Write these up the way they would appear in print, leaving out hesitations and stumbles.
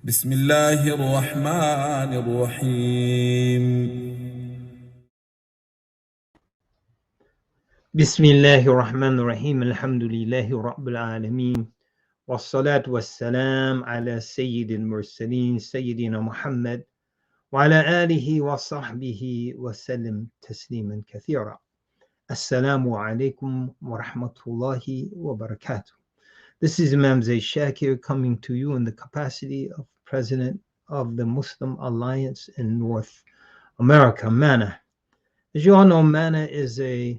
بسم الله الرحمن الرحيم. بسم الله الرحمن الرحيم الحمد لله رب العالمين والصلاة والسلام على سيد المرسلين سيدنا محمد وعلى آله وصحبه وسلم تسليما كثيرا. Assalamu alaikum wa rahmatullahi wa barakatuh. This is Imam Zaid Shakir coming to you in the capacity of President of the Muslim Alliance in North America, MANA. As you all know, MANA is a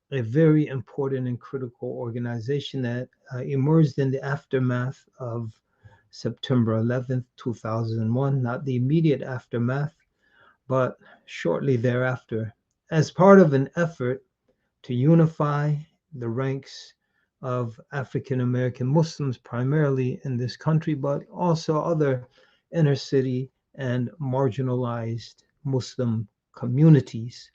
very important and critical organization that emerged in the aftermath of September 11th, 2001, not the immediate aftermath, but shortly thereafter, as part of an effort to unify the ranks of African American Muslims, primarily in this country, but also other inner city and marginalized Muslim communities.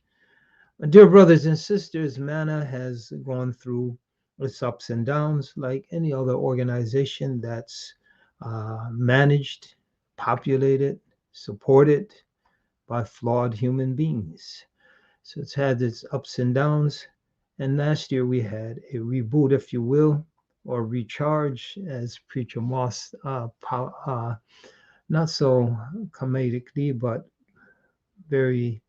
Dear brothers and sisters, MANA has gone through its ups and downs like any other organization that's managed, populated, supported by flawed human beings. So it's had its ups and downs. And last year we had a reboot, if you will, or recharge, as Preacher Moss, not so comedically, but very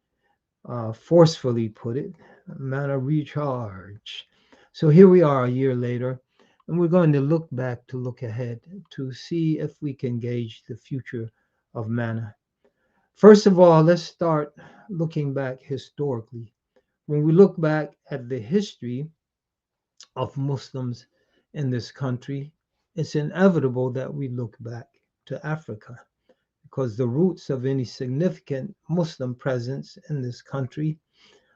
forcefully put it, MANA recharge. So here we are a year later, and we're going to look back to look ahead to see if we can gauge the future of MANA. First of all, let's start looking back historically. When we look back at the history of Muslims in this country, it's inevitable that we look back to Africa, because the roots of any significant Muslim presence in this country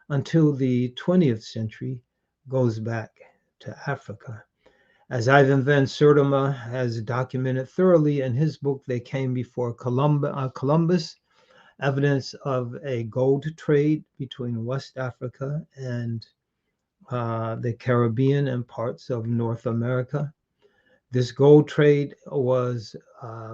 until the 20th century goes back to Africa. As Ivan van Sertima has documented thoroughly in his book, They Came Before Columbus, evidence of a gold trade between West Africa and the Caribbean and parts of North America. This gold trade was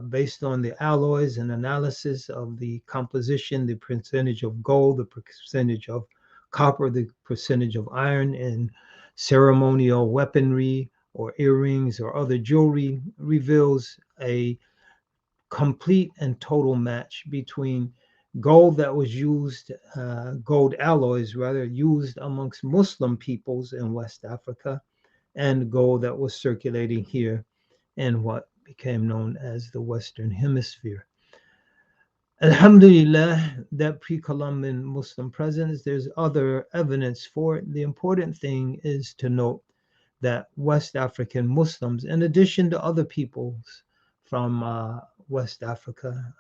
based on the alloys and analysis of the composition, the percentage of gold, the percentage of copper, the percentage of iron in ceremonial weaponry or earrings or other jewelry, reveals a complete and total match between gold that was used, gold alloys rather, used amongst Muslim peoples in West Africa, and gold that was circulating here in what became known as the Western Hemisphere. Alhamdulillah, that pre-Columbian Muslim presence, there's other evidence for it. The important thing is to note that West African Muslims, in addition to other peoples from West Africa,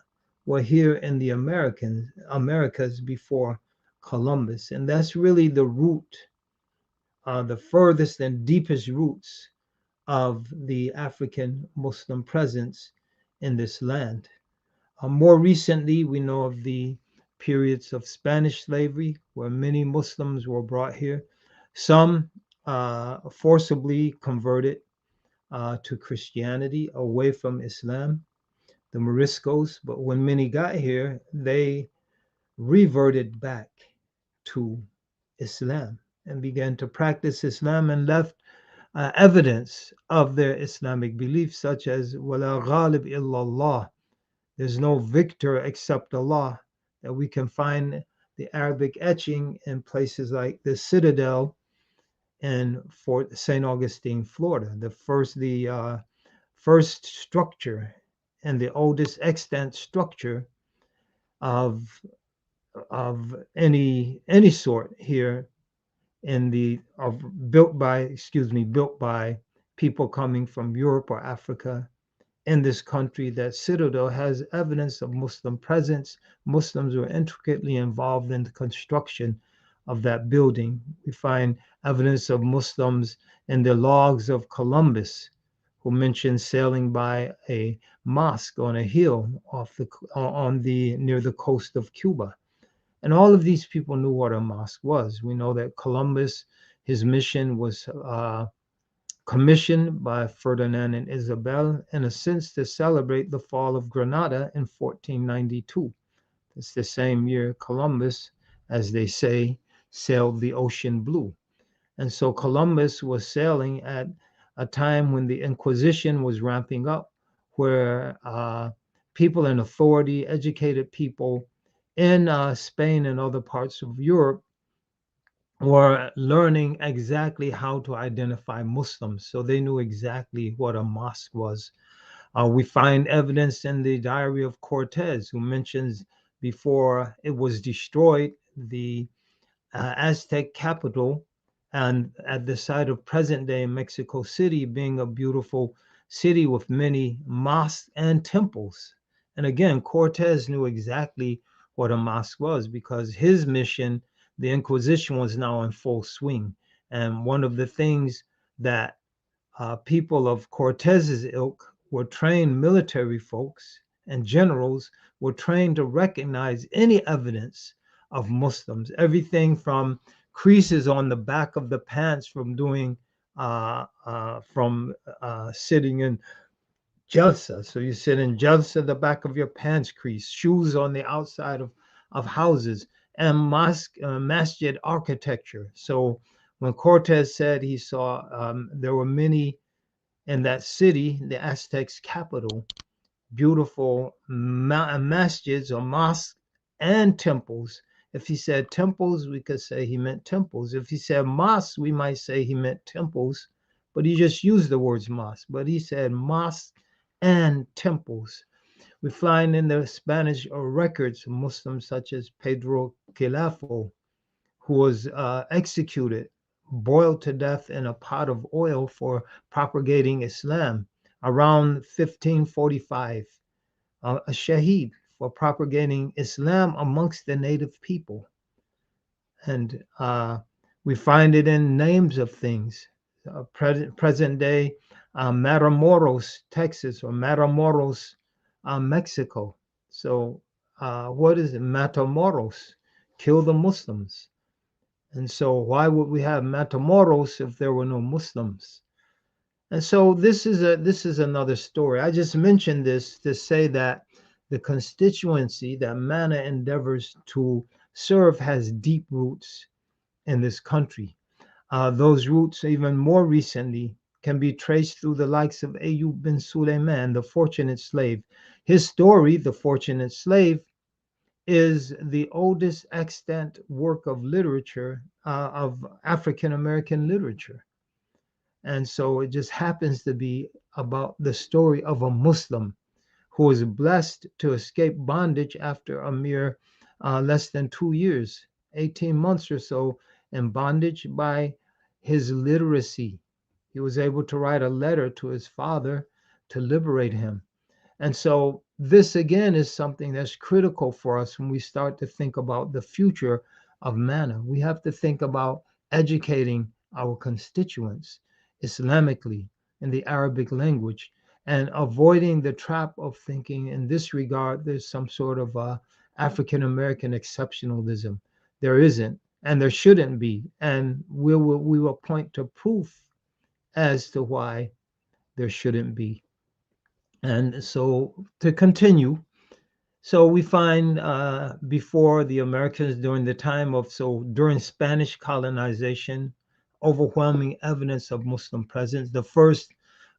were here in the Americas before Columbus. And that's really the root, the furthest and deepest roots of the African Muslim presence in this land. More recently, we know of the periods of Spanish slavery, where many Muslims were brought here, some forcibly converted to Christianity away from Islam, the Moriscos, but when many got here, they reverted back to Islam and began to practice Islam and left evidence of their Islamic beliefs, such as "Wala ghalib illallah," there's no victor except Allah, that we can find the Arabic etching in places like the Citadel in Fort St. Augustine, Florida, the first structure and the oldest extant structure of any sort here in the built by people coming from Europe or Africa in this country. That Citadel has evidence of Muslim presence. Muslims were intricately involved in the construction of that building. We find evidence of Muslims in the logs of Columbus, who mentioned sailing by a mosque on a hill near the coast of Cuba. And all of these people knew what a mosque was. We know that Columbus, his mission was commissioned by Ferdinand and Isabel, in a sense to celebrate the fall of Granada in 1492. It's the same year Columbus, as they say, sailed the ocean blue. And so Columbus was sailing at a time when the Inquisition was ramping up, where people in authority, educated people in Spain and other parts of Europe, were learning exactly how to identify Muslims. So they knew exactly what a mosque was. We find evidence in the diary of Cortez, who mentions before it was destroyed, the Aztec capital, and at the site of present day Mexico City being a beautiful city with many mosques and temples. And again, Cortez knew exactly what a mosque was because his mission, the Inquisition, was now in full swing. And one of the things that people of Cortez's ilk were trained military folks and generals were trained to recognize any evidence of Muslims, everything from creases on the back of the pants from doing sitting in jalsa. So you sit in jalsa, the back of your pants crease, shoes on the outside of houses, and mosque masjid architecture. So when Cortez said he saw there were many in that city, the Aztecs' capital, beautiful masjids or mosques and temples. If he said temples, we could say he meant temples. If he said mosques, we might say he meant temples, but he just used the words mosque. But he said mosques and temples. We find in the Spanish records Muslims such as Pedro Quilafo, who was executed, boiled to death in a pot of oil for propagating Islam around 1545, a shaheed for propagating Islam amongst the native people. And we find it in names of things. Present day Matamoros, Texas, or Matamoros, Mexico. So, what is it? Matamoros, kill the Muslims. And so, why would we have Matamoros if there were no Muslims? And so, this is another story. I just mentioned this to say that the constituency that MANA endeavors to serve has deep roots in this country. Those roots, even more recently, can be traced through the likes of Ayub bin Suleiman, the fortunate slave. His story, The Fortunate Slave, is the oldest extant work of literature, of African American literature. And so it just happens to be about the story of a Muslim who was blessed to escape bondage after a mere less than 2 years, 18 months or so in bondage by his literacy. He was able to write a letter to his father to liberate him. And so this again is something that's critical for us when we start to think about the future of MANA. We have to think about educating our constituents Islamically in the Arabic language and avoiding the trap of thinking in this regard there's some sort of African American exceptionalism. There isn't, and there shouldn't be. And we will point to proof as to why there shouldn't be. And so to continue, so we find before the Americans during the time of, so during Spanish colonization, overwhelming evidence of Muslim presence, the first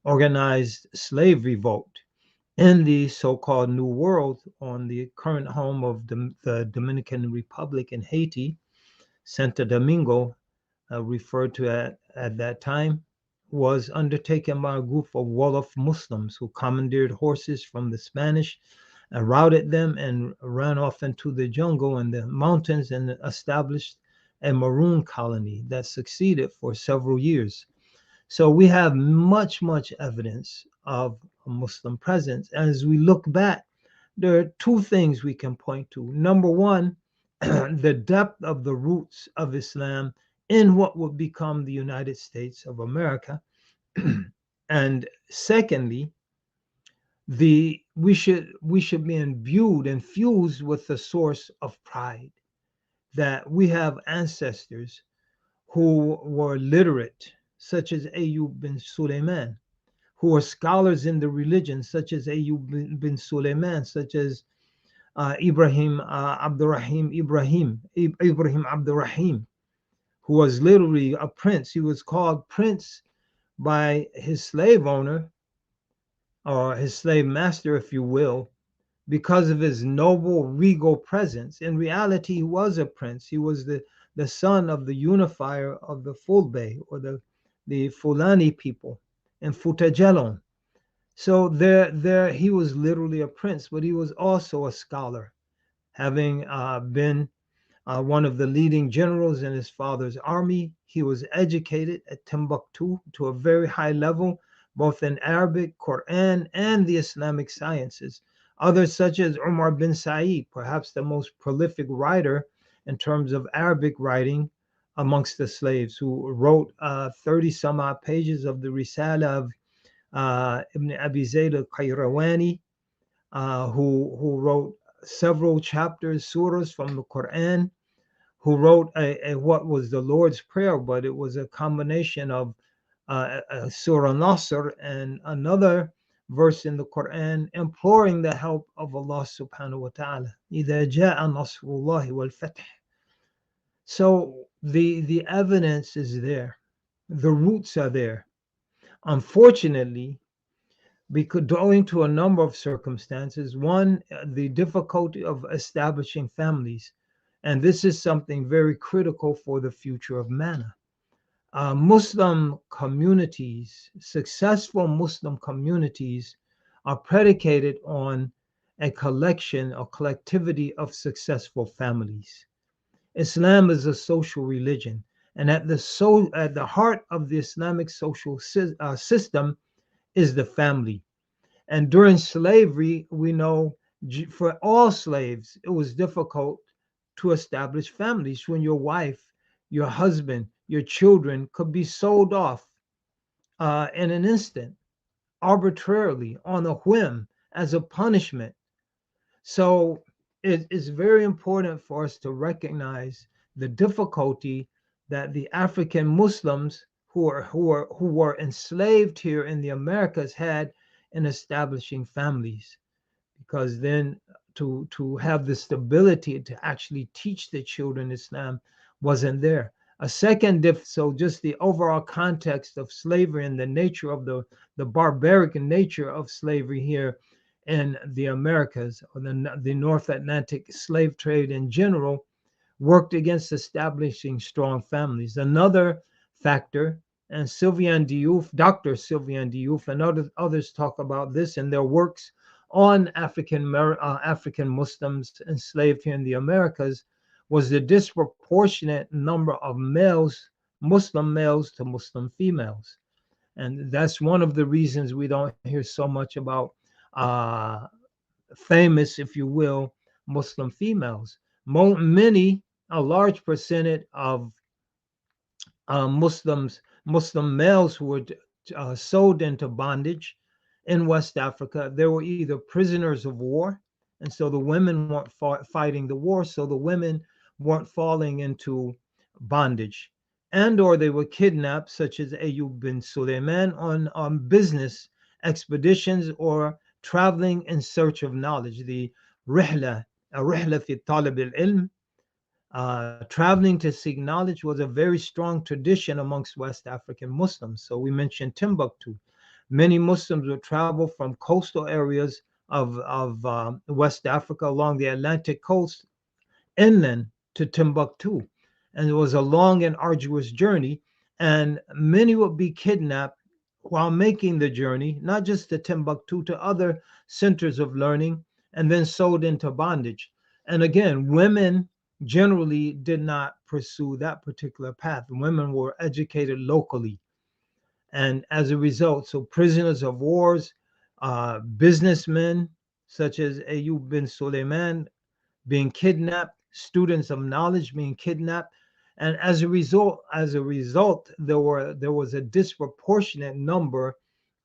organized slave revolt in the so-called New World on the current home of the Dominican Republic in Haiti, Santo Domingo, referred to at that time, was undertaken by a group of Wolof Muslims who commandeered horses from the Spanish and routed them and ran off into the jungle and the mountains and established a maroon colony that succeeded for several years. So we have much evidence of a Muslim presence. As we look back, there are two things we can point to. Number one, the depth of the roots of Islam in what would become the United States of America. And secondly, we should be imbued, infused with the source of pride that we have ancestors who were literate, such as Ayyub bin Suleiman, who were scholars in the religion, such as Ayyub bin Suleiman, such as Ibrahim Ibrahim Abdurrahim, who was literally a prince. He was called prince by his slave owner, or his slave master, if you will, because of his noble, regal presence. In reality, he was a prince. He was the son of the unifier of the Fulbe, or the Fulani people in Futajalon. So there he was literally a prince, but he was also a scholar, having been one of the leading generals in his father's army. He was educated at Timbuktu to a very high level, both in Arabic, Quran, and the Islamic sciences. Others, such as Umar bin Said, perhaps the most prolific writer in terms of Arabic writing amongst the slaves, who wrote 30 some odd pages of the Risala of Ibn Abi Zayd al-Qayrawani, who wrote several chapters, surahs from the Quran, who wrote what was the Lord's Prayer, but it was a combination of Surah Nasr and another verse in the Quran imploring the help of Allah subhanahu wa ta'ala. إِذَا جَاءَ نَصْرُ اللَّهِ وَالْفَتْحِ. So the evidence is there. The roots are there. Unfortunately, because owing to a number of circumstances, one, the difficulty of establishing families, and this is something very critical for the future of manna. Muslim communities, successful Muslim communities, are predicated on a collection or collectivity of successful families. Islam is a social religion, and at the heart of the Islamic social system is the family. And during slavery, we know for all slaves, it was difficult to establish families when your wife, your husband, your children could be sold off in an instant, arbitrarily, on a whim, as a punishment. So it is very important for us to recognize the difficulty that the African Muslims who were enslaved here in the Americas had in establishing families, because then to have the stability to actually teach the children Islam wasn't there. A second so just the overall context of slavery and the nature of the barbaric nature of slavery here in the Americas, or the North Atlantic slave trade in general, worked against establishing strong families. Another factor, and Sylviane Diouf, Dr. Sylviane Diouf, and others talk about this in their works on African Muslims enslaved here in the Americas, was the disproportionate number of Muslim males to Muslim females. And that's one of the reasons we don't hear so much about famous, if you will, Muslim females. A large percentage of Muslim males who were sold into bondage in West Africa, they were either prisoners of war, and so the women weren't fighting the war, so the women weren't falling into bondage, and or they were kidnapped, such as Ayyub bin Suleiman, on business expeditions or traveling in search of knowledge. The rihla fi talab al-ilm, traveling to seek knowledge, was a very strong tradition amongst West African Muslims. So we mentioned Timbuktu. Many Muslims would travel from coastal areas of West Africa along the Atlantic coast inland to Timbuktu. And it was a long and arduous journey. And many would be kidnapped while making the journey, not just to Timbuktu, to other centers of learning, and then sold into bondage. And again, women generally did not pursue that particular path. Women were educated locally. And as a result, so prisoners of wars, businessmen such as Ayyub bin Suleiman being kidnapped, students of knowledge being kidnapped, and as a result, there was a disproportionate number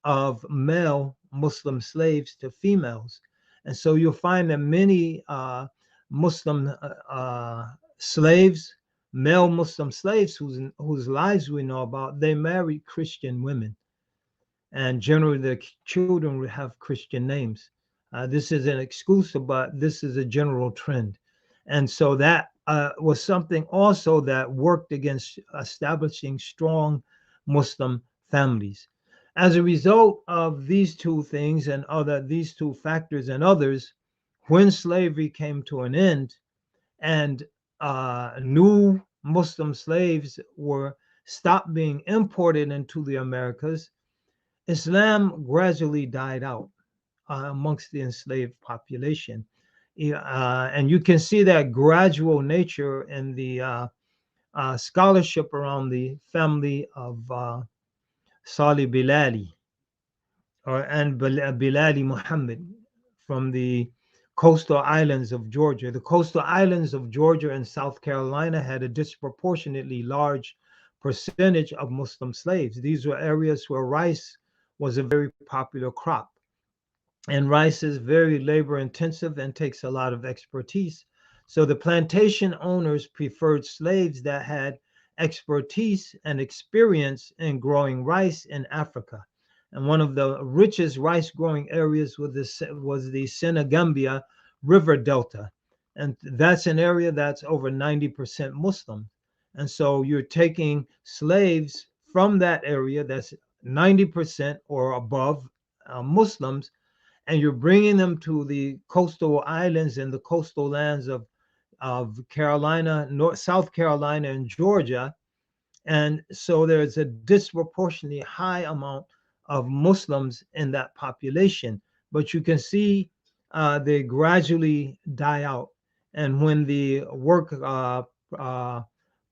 of male Muslim slaves to females, and so you'll find that many Muslim slaves male Muslim slaves whose lives we know about, they married Christian women, and generally the children would have Christian names. This isn't exclusive, but this is a general trend. And so that was something also that worked against establishing strong Muslim families. As a result of these two things and these two factors and others, when slavery came to an end and new Muslim slaves were stopped being imported into the Americas, Islam gradually died out amongst the enslaved population. And you can see that gradual nature in the scholarship around the family of Salih Bilali and Bilali Muhammad from the coastal islands of Georgia. The coastal islands of Georgia and South Carolina had a disproportionately large percentage of Muslim slaves. These were areas where rice was a very popular crop. And rice is very labor intensive and takes a lot of expertise. So the plantation owners preferred slaves that had expertise and experience in growing rice in Africa. And one of the richest rice growing areas was the Senegambia River Delta. And that's an area that's over 90% Muslim. And so you're taking slaves from that area that's 90% or above Muslims, and you're bringing them to the coastal islands and the coastal lands of Carolina, South Carolina, and Georgia. And so there's a disproportionately high amount of Muslims in that population. But you can see they gradually die out. And when the Work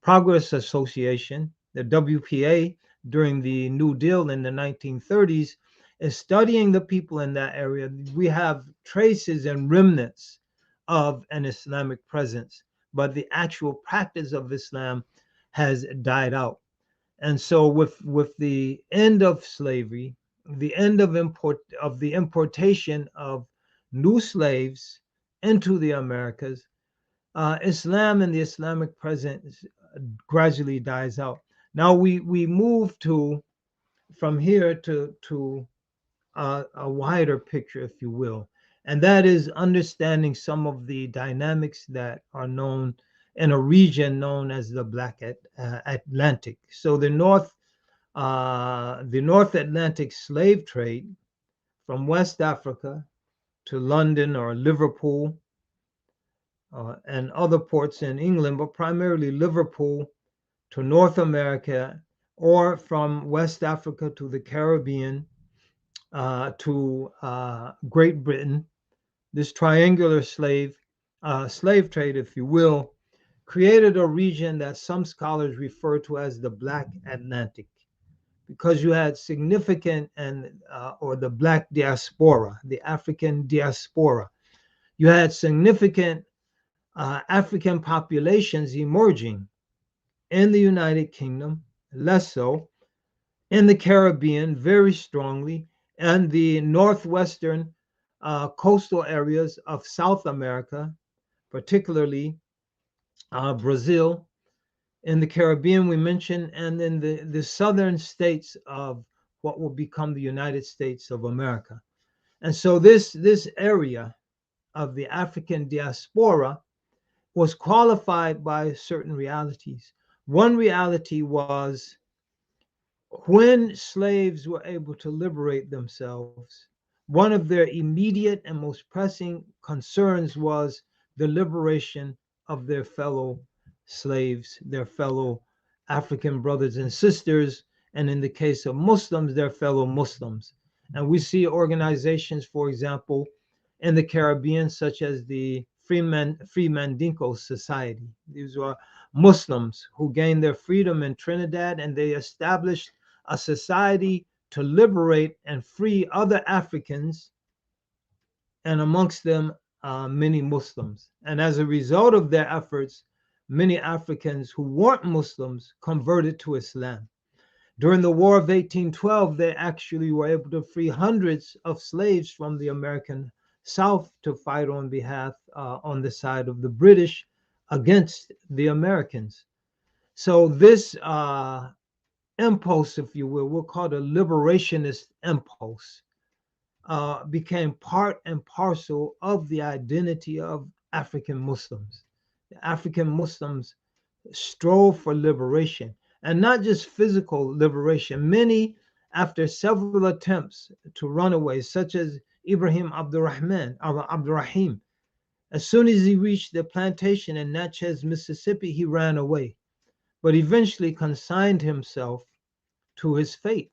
Progress Association, the WPA, during the New Deal in the 1930s, is studying the people in that area, we have traces and remnants of an Islamic presence, but the actual practice of Islam has died out. And so with the end of slavery, the end of the importation of new slaves into the Americas, Islam and the Islamic presence gradually dies out. Now we move from here to a wider picture, if you will, and that is understanding some of the dynamics that are known in a region known as the Black Atlantic. So the North Atlantic slave trade from West Africa to London or Liverpool and other ports in England, but primarily Liverpool to North America, or from West Africa to the Caribbean to Great Britain. This triangular slave trade, if you will, created a region that some scholars refer to as the Black Atlantic, because you had significant or the Black diaspora, the African diaspora. You had significant African populations emerging in the United Kingdom, less so, in the Caribbean, very strongly, and the northwestern coastal areas of South America, particularly Brazil. In the Caribbean, we mentioned, and in the southern states of what will become the United States of America. And so this area of the African diaspora was qualified by certain realities. One reality was when slaves were able to liberate themselves, one of their immediate and most pressing concerns was the liberation of their fellow slaves, their fellow African brothers and sisters, and in the case of Muslims, their fellow Muslims. And we see organizations, for example, in the Caribbean, such as the Free Mandingo Society. These were Muslims who gained their freedom in Trinidad, and they established a society to liberate and free other Africans, and amongst them many Muslims. And as a result of their efforts, many Africans who weren't Muslims converted to Islam. During the War of 1812, they actually were able to free hundreds of slaves from the American South to fight on the side of the British against the Americans. So this impulse, if you will, we'll call it a liberationist impulse, became part and parcel of the identity of African Muslims. The African Muslims strove for liberation, and not just physical liberation. Many, after several attempts to run away, such as Ibrahim Abdurrahim, as soon as he reached the plantation in Natchez, Mississippi, he ran away, but eventually consigned himself to his fate.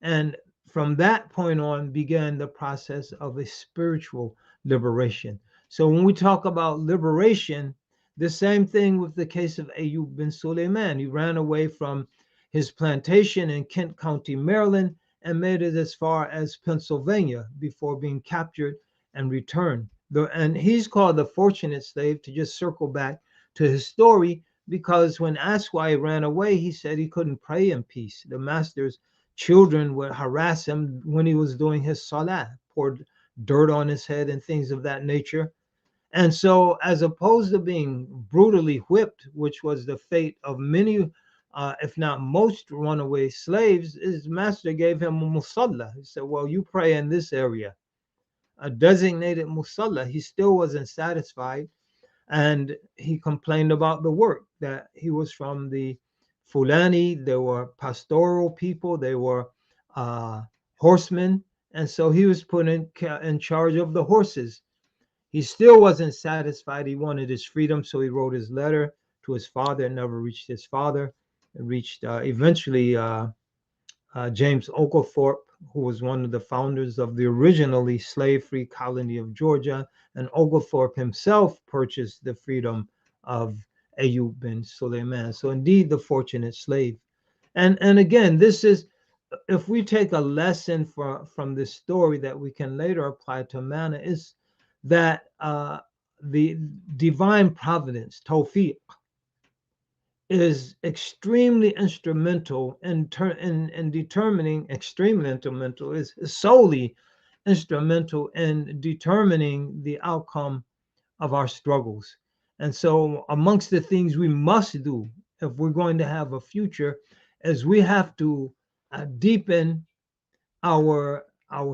And from that point on began the process of a spiritual liberation. So when we talk about liberation, the same thing with the case of Ayub bin Suleiman. He ran away from his plantation in Kent County, Maryland, and made it as far as Pennsylvania before being captured and returned. And he's called the fortunate slave, to just circle back to his story, because when asked why he ran away, he said he couldn't pray in peace. The master's children would harass him when he was doing his salah, poured dirt on his head and things of that nature. And so, as opposed to being brutally whipped, which was the fate of many, if not most, runaway slaves, his master gave him a musalla. He said, well, you pray in this area, a designated musalla. He still wasn't satisfied, and he complained about the work, that he was from the Fulani. They were pastoral people, they were uh, horsemen, and so he was put in charge of the horses. He still wasn't satisfied. He wanted his freedom, so he wrote his letter to his father. It never reached his father. It reached eventually James Oglethorpe, who was one of the founders of the originally slave-free colony of Georgia, and Oglethorpe himself purchased the freedom of Ayub bin Suleiman. So indeed, the fortunate slave. And again, this is, if we take a lesson from this story that we can later apply to Manna, is that the divine providence, tawfiq, is extremely instrumental in determining, extremely instrumental, is solely instrumental in determining the outcome of our struggles. And so amongst the things we must do if we're going to have a future is we have to deepen our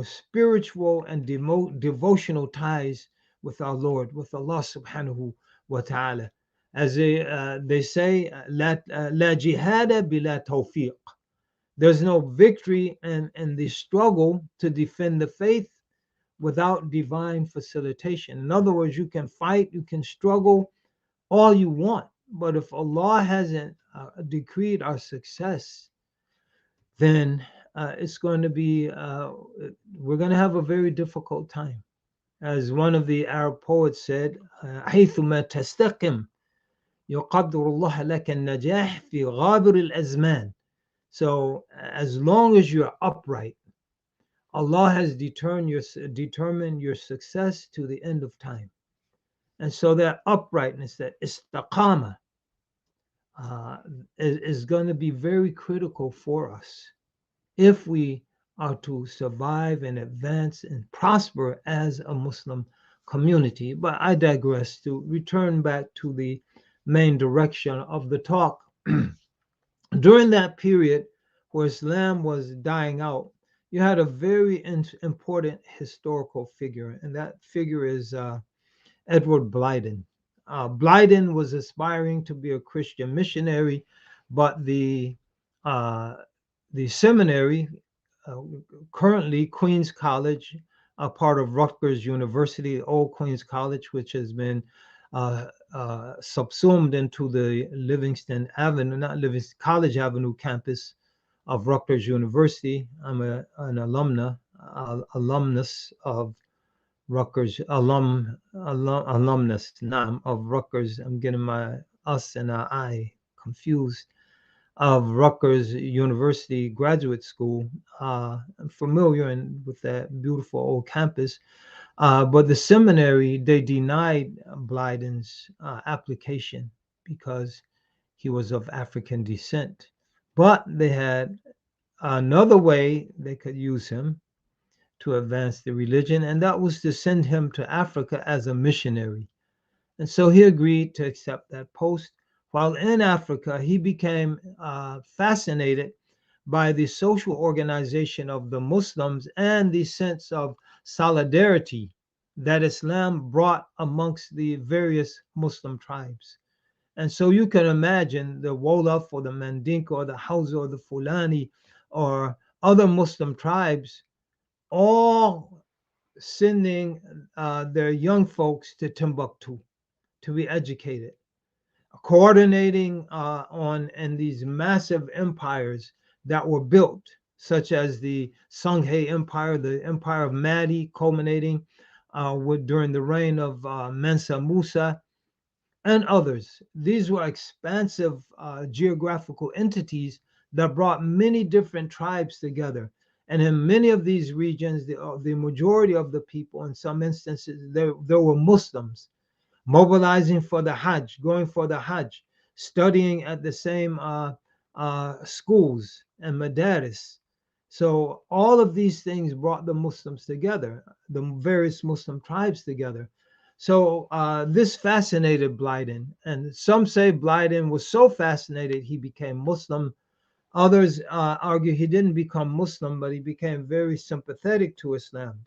spiritual and devotional ties with our Lord, with Allah subhanahu wa ta'ala. As they say, la jihada bila tawfiq. There's no victory in the struggle to defend the faith without divine facilitation. In other words, you can fight, you can struggle all you want, but if Allah hasn't decreed our success, then it's going to be, we're going to have a very difficult time. As one of the Arab poets said, حيثما تستقم يقدر الله لك النجاح في غابر الأزمان. So as long as you're upright, Allah has determined your success to the end of time. And so that uprightness, that istiqama, is going to be very critical for us if we are to survive and advance and prosper as a Muslim community. But I digress. To return back to the main direction of the talk. During that period where Islam was dying out, you had a very important historical figure, and that figure is Edward Blyden. Blyden was aspiring to be a Christian missionary, but the seminary, currently Queens College, a part of Rutgers University, old Queens College, which has been subsumed into the Livingston Avenue, not Livingston, College Avenue campus of Rutgers University. I'm an alumnus of Rutgers, alumnus, not of Rutgers. I'm getting my us and our I confused. Of Rutgers University Graduate School. I'm familiar with that beautiful old campus. But the seminary, they denied Blyden's application because he was of African descent. But they had another way they could use him to advance the religion, and that was to send him to Africa as a missionary. And so he agreed to accept that post, While in Africa, he became fascinated by the social organization of the Muslims and the sense of solidarity that Islam brought amongst the various Muslim tribes. And so you can imagine the Wolof or the Mandinka or the Hausa or the Fulani or other Muslim tribes all sending their young folks to Timbuktu to be educated, coordinating on in these massive empires that were built, such as the Songhay Empire, the Empire of Madi, culminating during the reign of Mansa Musa, and others. These were expansive geographical entities that brought many different tribes together. And in many of these regions, the majority of the people, in some instances, there were Muslims mobilizing for the Hajj, going for the Hajj, studying at the same schools and madaris. So all of these things brought the Muslims together, the various Muslim tribes together. So this fascinated Blyden, and some say Blyden was so fascinated he became Muslim. Others argue he didn't become Muslim, but he became very sympathetic to Islam.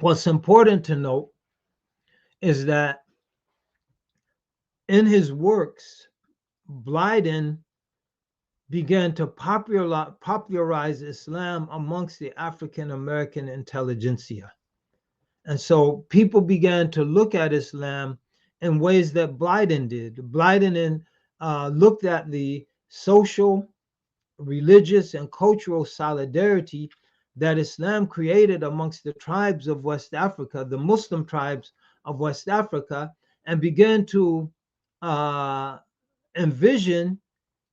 What's important to note is that in his works, Blyden began to popularize Islam amongst the African American intelligentsia. And so people began to look at Islam in ways that Blyden did. Blyden looked at the social, religious, and cultural solidarity that Islam created amongst the tribes of West Africa, the Muslim tribes of West Africa, and began to envision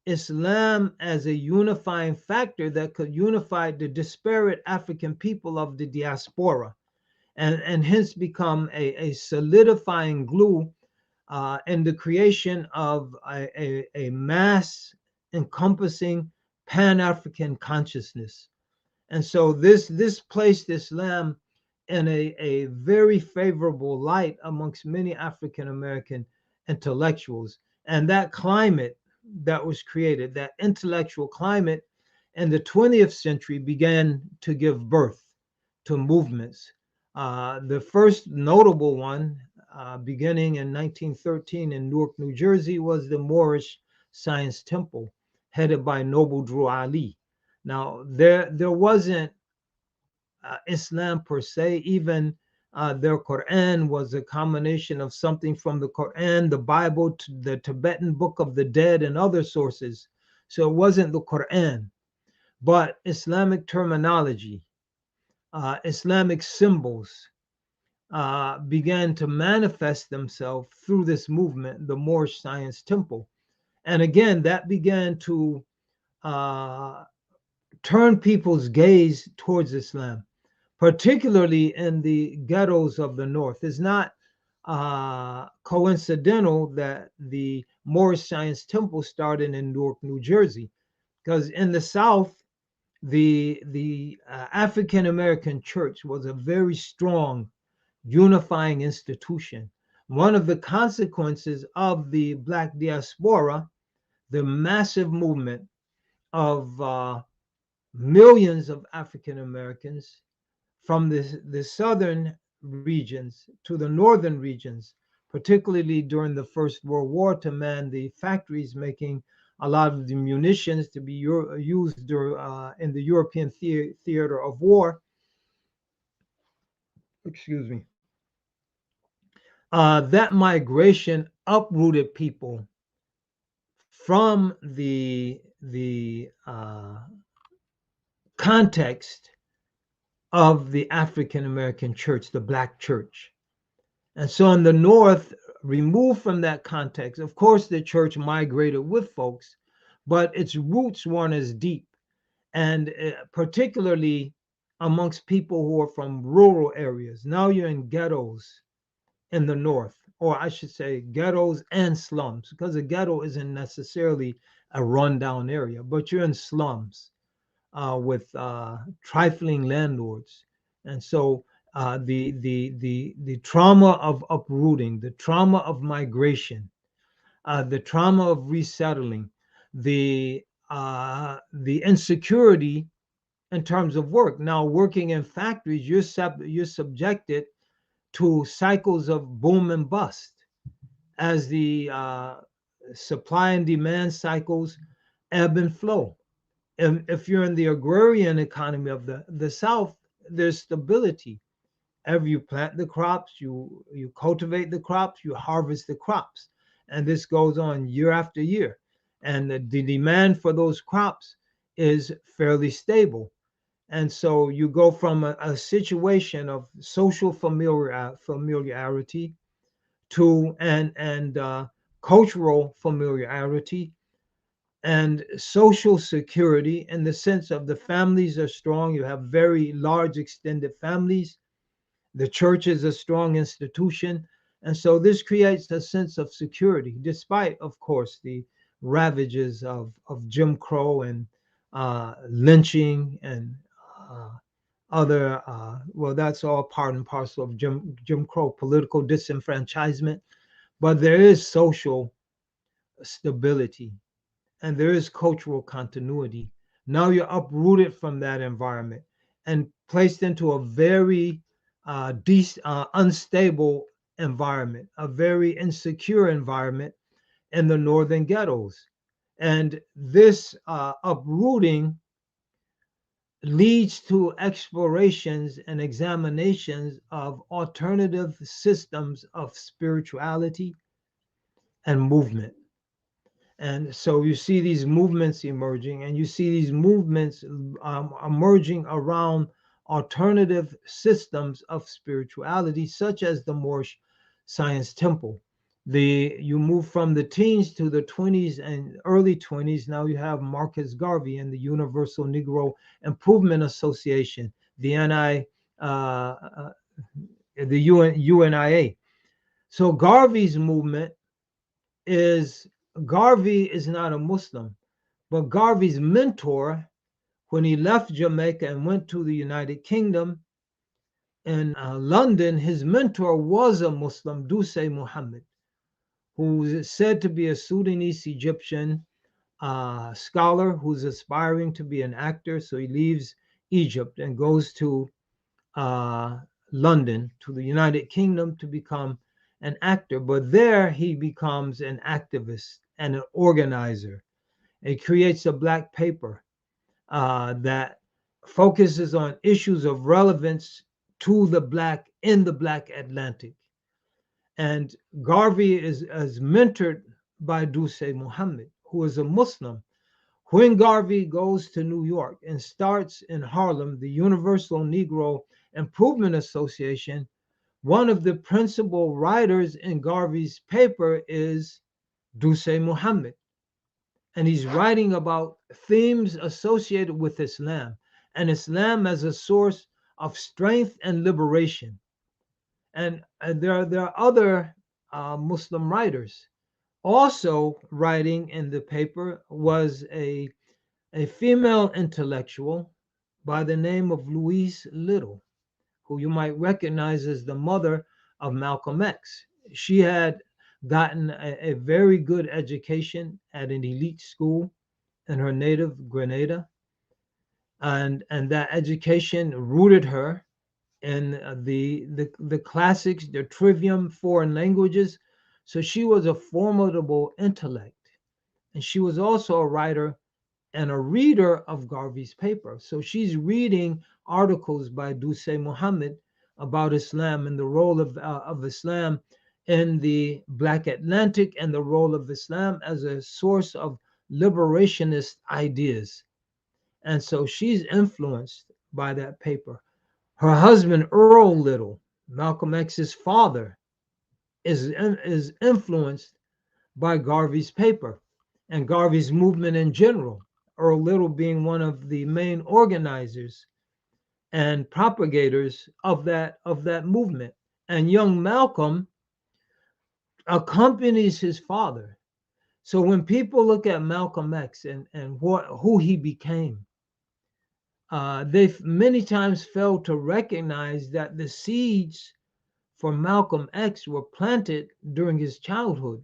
Islam as a unifying factor that could unify the disparate African people of the diaspora, and hence become a solidifying glue in the creation of a mass encompassing Pan-African consciousness. And so this placed Islam in a very favorable light amongst many African American intellectuals. And that climate that was created, that intellectual climate in the 20th century, began to give birth to movements. The first notable one, beginning in 1913 in Newark, New Jersey, was the Moorish Science Temple, headed by Noble Drew Ali. Now, there wasn't Islam per se. Even their Quran was a combination of something from the Quran, the Bible, to the Tibetan Book of the Dead, and other sources. So it wasn't the Quran, but Islamic terminology, Islamic symbols began to manifest themselves through this movement, the Moorish Science Temple. And again, that began to turn people's gaze towards Islam, particularly in the ghettos of the North. It's not coincidental that the Moorish Science Temple started in Newark, New Jersey, because in the South, the African American church was a very strong unifying institution. One of the consequences of the Black diaspora, the massive movement of millions of African Americans from the southern regions to the northern regions, particularly during the First World War, to man the factories making a lot of the munitions to be used in the European theater of war. Excuse me. That migration uprooted people from the context of the African American church, the Black church. And so in the North, removed from that context, of course, the church migrated with folks, but its roots weren't as deep. And particularly amongst people who are from rural areas. Now you're in ghettos in the North, or I should say ghettos and slums, because a ghetto isn't necessarily a rundown area, but you're in slums with trifling landlords. And so the trauma of uprooting, the trauma of migration, the trauma of resettling, the insecurity in terms of work. Now, working in factories, you're subjected to cycles of boom and bust as the supply and demand cycles ebb and flow. If you're in the agrarian economy of the South, there's stability. Every you plant the crops, you cultivate the crops, you harvest the crops, and this goes on year after year. And the demand for those crops is fairly stable. And so you go from a situation of social familiarity to and cultural familiarity and social security, in the sense of the families are strong. You have very large extended families. The church is a strong institution. And so this creates a sense of security, despite, of course, the ravages of Jim Crow and lynching and uh, other, well, that's all part and parcel of Jim Crow, political disenfranchisement. But there is social stability and there is cultural continuity. Now you're uprooted from that environment and placed into a very unstable environment, a very insecure environment in the northern ghettos. And this uprooting leads to explorations and examinations of alternative systems of spirituality and movement. And so you see these movements emerging, and you see these movements emerging around alternative systems of spirituality, such as the Moorish Science Temple. You move from the teens to the 20s and early 20s. Now you have Marcus Garvey and the Universal Negro Improvement Association, the UNIA. So is Garvey is not a Muslim, but Garvey's mentor, when he left Jamaica and went to the United Kingdom in London, his mentor was a Muslim, Dusay Muhammad, who is said to be a Sudanese Egyptian scholar who's aspiring to be an actor. So he leaves Egypt and goes to London, to the United Kingdom, to become an actor. But there he becomes an activist and an organizer. It creates a black paper that focuses on issues of relevance to the black in the Black Atlantic. And Garvey is mentored by Dusay Muhammad, who is a Muslim. When Garvey goes to New York and starts in Harlem the Universal Negro Improvement Association, one of the principal writers in Garvey's paper is Dusay Muhammad. And he's writing about themes associated with Islam and Islam as a source of strength and liberation. And there are other Muslim writers. Also writing in the paper was a female intellectual by the name of Louise Little, who you might recognize as the mother of Malcolm X. She had gotten a very good education at an elite school in her native Grenada, and that education rooted her in the classics, the trivium, foreign languages. So she was a formidable intellect, and she was also a writer and a reader of Garvey's paper. So she's reading articles by Dusay Muhammad about Islam and the role of Islam in the Black Atlantic and the role of Islam as a source of liberationist ideas. And so she's influenced by that paper. Her husband, Earl Little, Malcolm X's father, is influenced by Garvey's paper and Garvey's movement in general. Earl Little being one of the main organizers and propagators of that movement. And young Malcolm accompanies his father. So when people look at Malcolm X and who he became, they many times failed to recognize that the seeds for Malcolm X were planted during his childhood,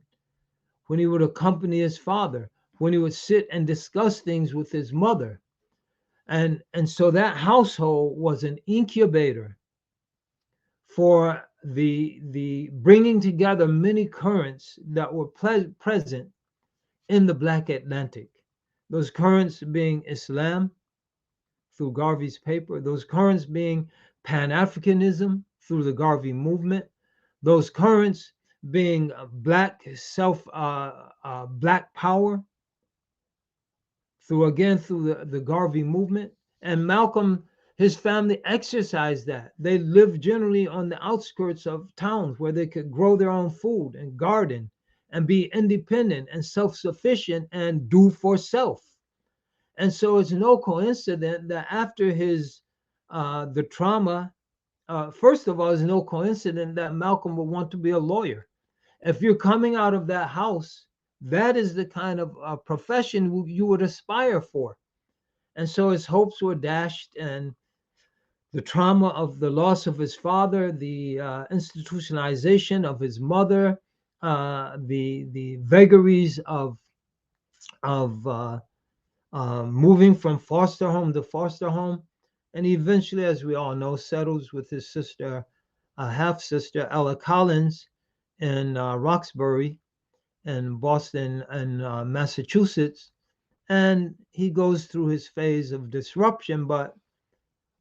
when he would accompany his father, when he would sit and discuss things with his mother. And so that household was an incubator for the bringing together many currents that were present in the Black Atlantic. Those currents being Islam through Garvey's paper, those currents being Pan-Africanism through the Garvey movement, those currents being black power through the Garvey movement. And Malcolm, his family exercised that. They lived generally on the outskirts of towns where they could grow their own food and garden and be independent and self-sufficient and do for self. And so it's no coincidence that after the trauma, first of all, it's no coincidence that Malcolm would want to be a lawyer. If you're coming out of that house, that is the kind of profession you would aspire for. And so his hopes were dashed, and the trauma of the loss of his father, the institutionalization of his mother, the vagaries of moving from foster home to foster home, and he eventually, as we all know, settles with his sister, half sister Ella Collins, in Roxbury, in Boston and Massachusetts, and he goes through his phase of disruption. But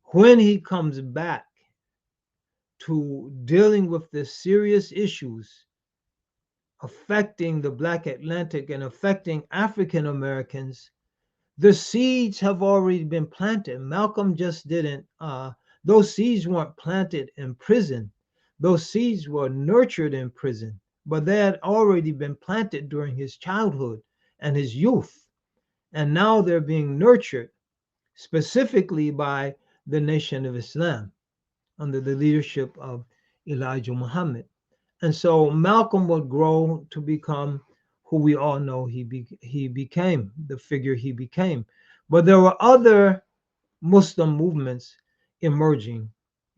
when he comes back to dealing with the serious issues affecting the Black Atlantic and affecting African Americans, the seeds have already been planted. Malcolm just didn't, those seeds weren't planted in prison. Those seeds were nurtured in prison, but they had already been planted during his childhood and his youth. And now they're being nurtured specifically by the Nation of Islam under the leadership of Elijah Muhammad. And so Malcolm would grow to become who we all know he became, the figure he became. But there were other Muslim movements emerging.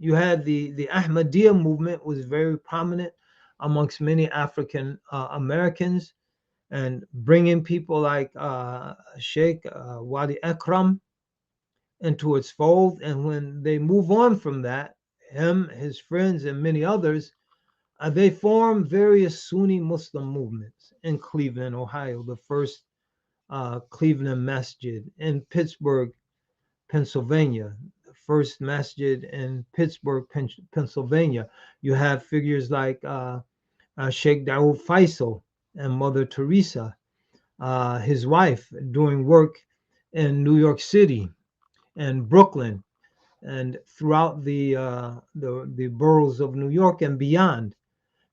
You had the Ahmadiyya movement was very prominent amongst many African Americans, and bringing people like Sheikh Wali Akram into its fold. And when they move on from that, him, his friends, and many others, they formed various Sunni Muslim movements in Cleveland, Ohio, the first Cleveland Masjid, in Pittsburgh, Pennsylvania, the first masjid in Pittsburgh, Pennsylvania. You have figures like Sheikh Dawood Faisal and Mother Teresa, his wife, doing work in New York City and Brooklyn and throughout the boroughs of New York and beyond.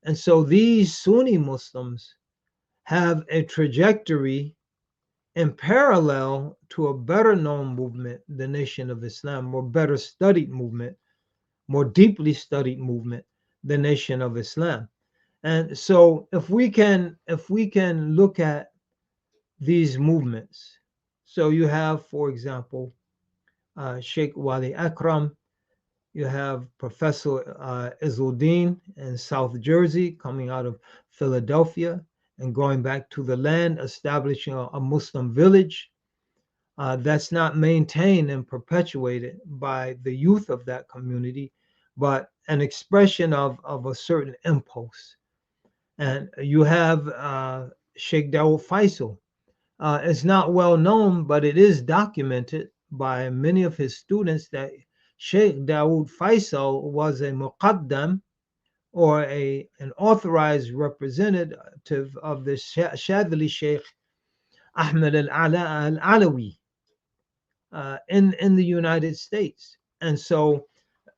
And so these Sunni Muslims have a trajectory in parallel to a better known movement, the Nation of Islam, more better studied movement, more deeply studied movement, the Nation of Islam. And so if we can look at these movements, so you have, for example, Sheikh Wali Akram, you have Professor Izzuddin in South Jersey, coming out of Philadelphia and going back to the land, establishing a Muslim village that's not maintained and perpetuated by the youth of that community, but an expression of a certain impulse. And you have Sheikh Dawood Faisal. It's not well known, but it is documented by many of his students that Sheikh Dawood Faisal was a muqaddam, or an authorized representative of the Shadhili Sheikh Ahmed al-Alawi in the United States. And so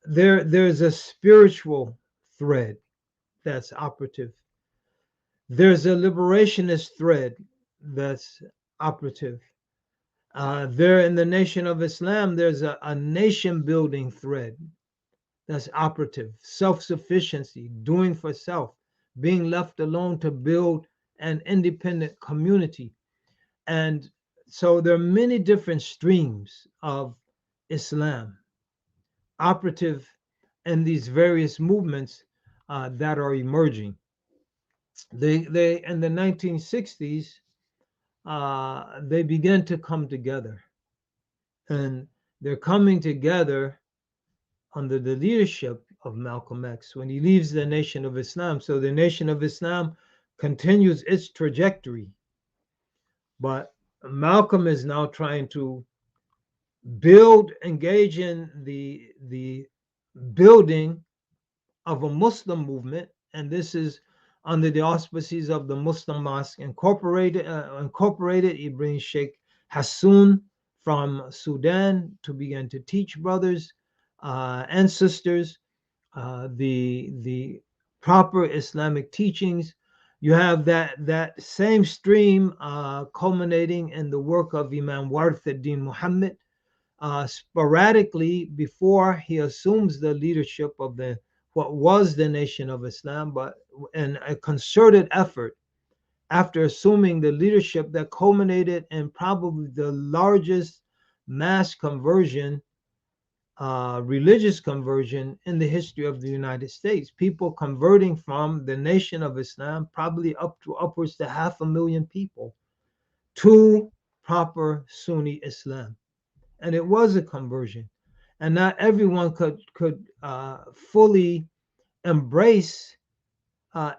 there's a spiritual thread that's operative. There's a liberationist thread that's operative. There in the Nation of Islam, there's a nation building thread that's operative. Self-sufficiency, doing for self, being left alone to build an independent community. And so there are many different streams of Islam operative in these various movements that are emerging. They in the 1960s they began to come together, and they're coming together under the leadership of Malcolm X when he leaves the Nation of Islam. So the Nation of Islam continues its trajectory, but Malcolm is now trying to engage in the building of a Muslim movement, and this is under the auspices of the Muslim Mosque Incorporated. He brings Sheikh Hassoun from Sudan to begin to teach brothers and sisters the proper Islamic teachings. You have that same stream culminating in the work of Imam Warith ad-Din Muhammad, sporadically before he assumes the leadership of what was the Nation of Islam, but in a concerted effort after assuming the leadership that culminated in probably the largest mass conversion, religious conversion in the history of the United States. People converting from the Nation of Islam, probably upwards to 500,000 people, to proper Sunni Islam. And it was a conversion, and not everyone could fully embrace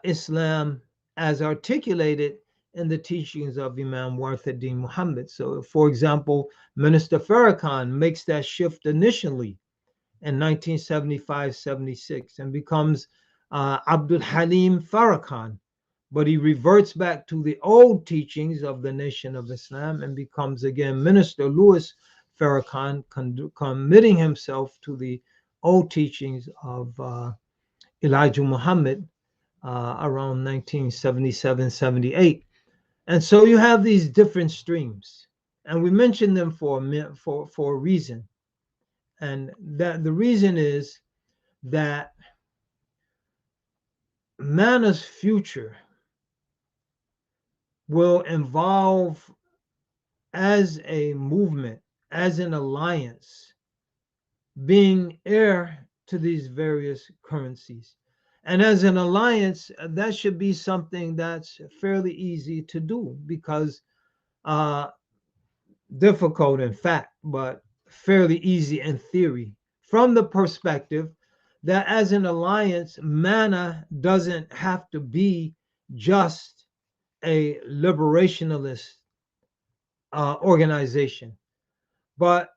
Islam as articulated in the teachings of Imam Warith ad-Din Muhammad. So, for example, Minister Farrakhan makes that shift initially in 1975-76 and becomes Abdul Halim Farrakhan, but he reverts back to the old teachings of the Nation of Islam and becomes again Minister Louis Farrakhan, committing himself to the old teachings of Elijah Muhammad around 1977-78. And so you have these different streams, and we mention them for a reason. And that the reason is that Mana's future will involve, as a movement, as an alliance, being heir to these various currencies. And as an alliance, that should be something that's fairly easy to do, because difficult in fact, but fairly easy in theory, from the perspective that as an alliance, MANA doesn't have to be just a liberationalist organization, but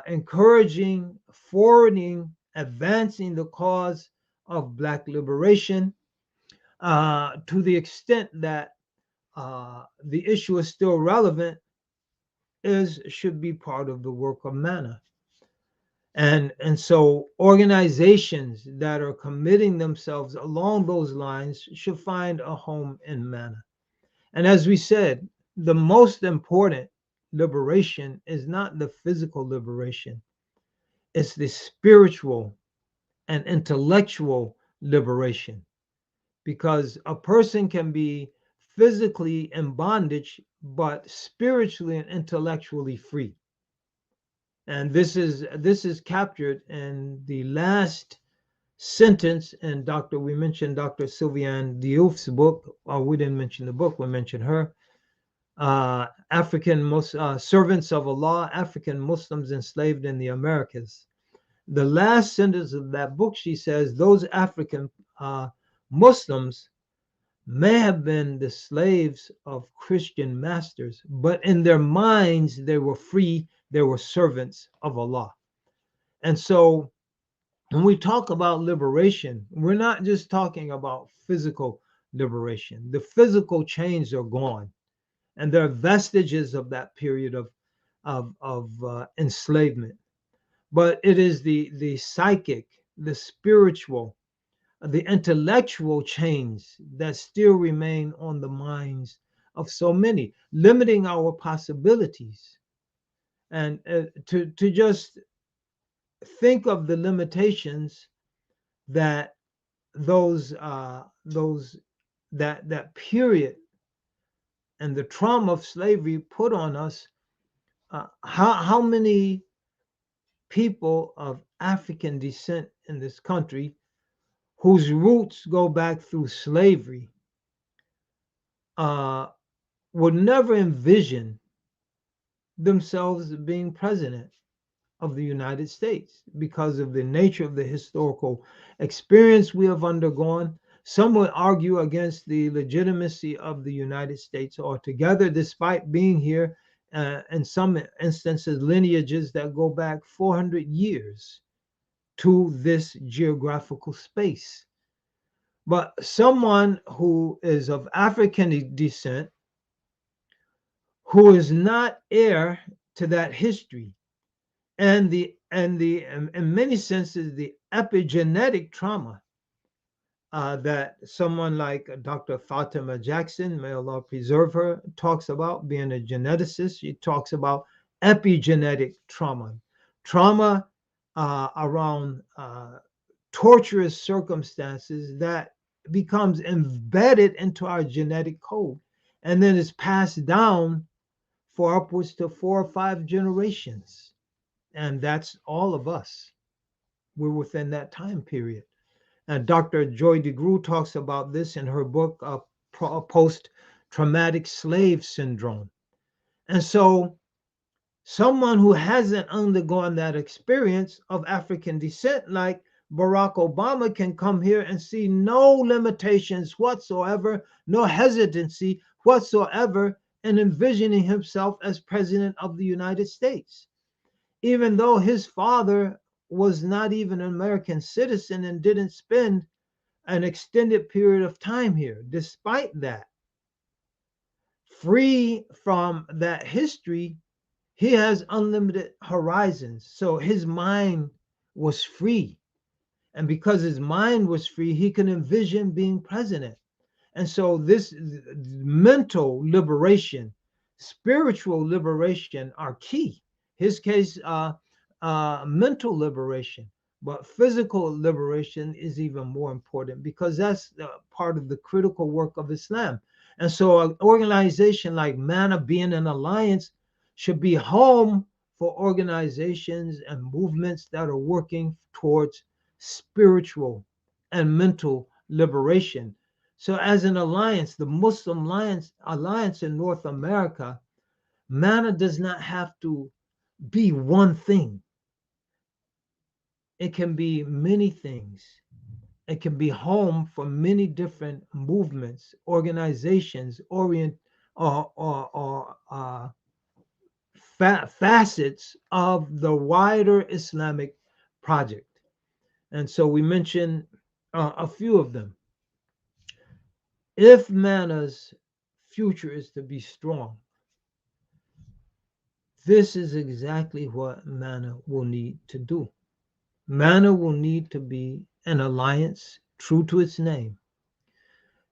encouraging, forwarding, advancing the cause of Black liberation to the extent that the issue is still relevant, should be part of the work of MANA. And so organizations that are committing themselves along those lines should find a home in MANA. And as we said, the most important liberation is not the physical liberation, it's the spiritual and intellectual liberation. Because a person can be physically in bondage, but spiritually and intellectually free. And this is captured in the last sentence in we mentioned Dr. Sylviane Diouf's book. We didn't mention the book, we mentioned her. Servants of Allah, African Muslims enslaved in the Americas. The last sentence of that book, she says, those African Muslims may have been the slaves of Christian masters, but in their minds, they were free. They were servants of Allah. And so when we talk about liberation, we're not just talking about physical liberation. The physical chains are gone, and there are vestiges of that period of enslavement. But it is the psychic, the spiritual, the intellectual chains that still remain on the minds of so many, limiting our possibilities. And to just think of the limitations that that period and the trauma of slavery put on us. How many people of African descent in this country whose roots go back through slavery would never envision themselves being president of the United States because of the nature of the historical experience we have undergone. Some would argue against the legitimacy of the United States altogether, despite being here, in some instances, lineages that go back 400 years to this geographical space. But someone who is of African descent, who is not heir to that history, and in many senses the epigenetic trauma that someone like Dr. Fatima Jackson, may Allah preserve her, talks about, being a geneticist. She talks about epigenetic trauma around torturous circumstances that becomes embedded into our genetic code and then is passed down for upwards to 4 or 5 generations. And that's all of us. We're within that time period. And Dr. Joy DeGruy talks about this in her book, Post-Traumatic Slave Syndrome. And so someone who hasn't undergone that experience of African descent, like Barack Obama, can come here and see no limitations whatsoever, no hesitancy whatsoever in envisioning himself as president of the United States, even though his father was not even an American citizen and didn't spend an extended period of time here. Despite that, free from that history, he has unlimited horizons. So his mind was free. And because his mind was free, he can envision being president. And so this mental liberation, spiritual liberation are key. His case, mental liberation, but physical liberation is even more important because that's part of the critical work of Islam. And so an organization like MANA, being an alliance, should be home for organizations and movements that are working towards spiritual and mental liberation. So as an alliance, the Muslim alliance in North America, MANA does not have to be one thing. It can be many things. It can be home for many different movements, organizations, facets of the wider Islamic project. And so we mentioned a few of them. If MANA's future is to be strong, this is exactly what MANA will need to do. MANA will need to be an alliance true to its name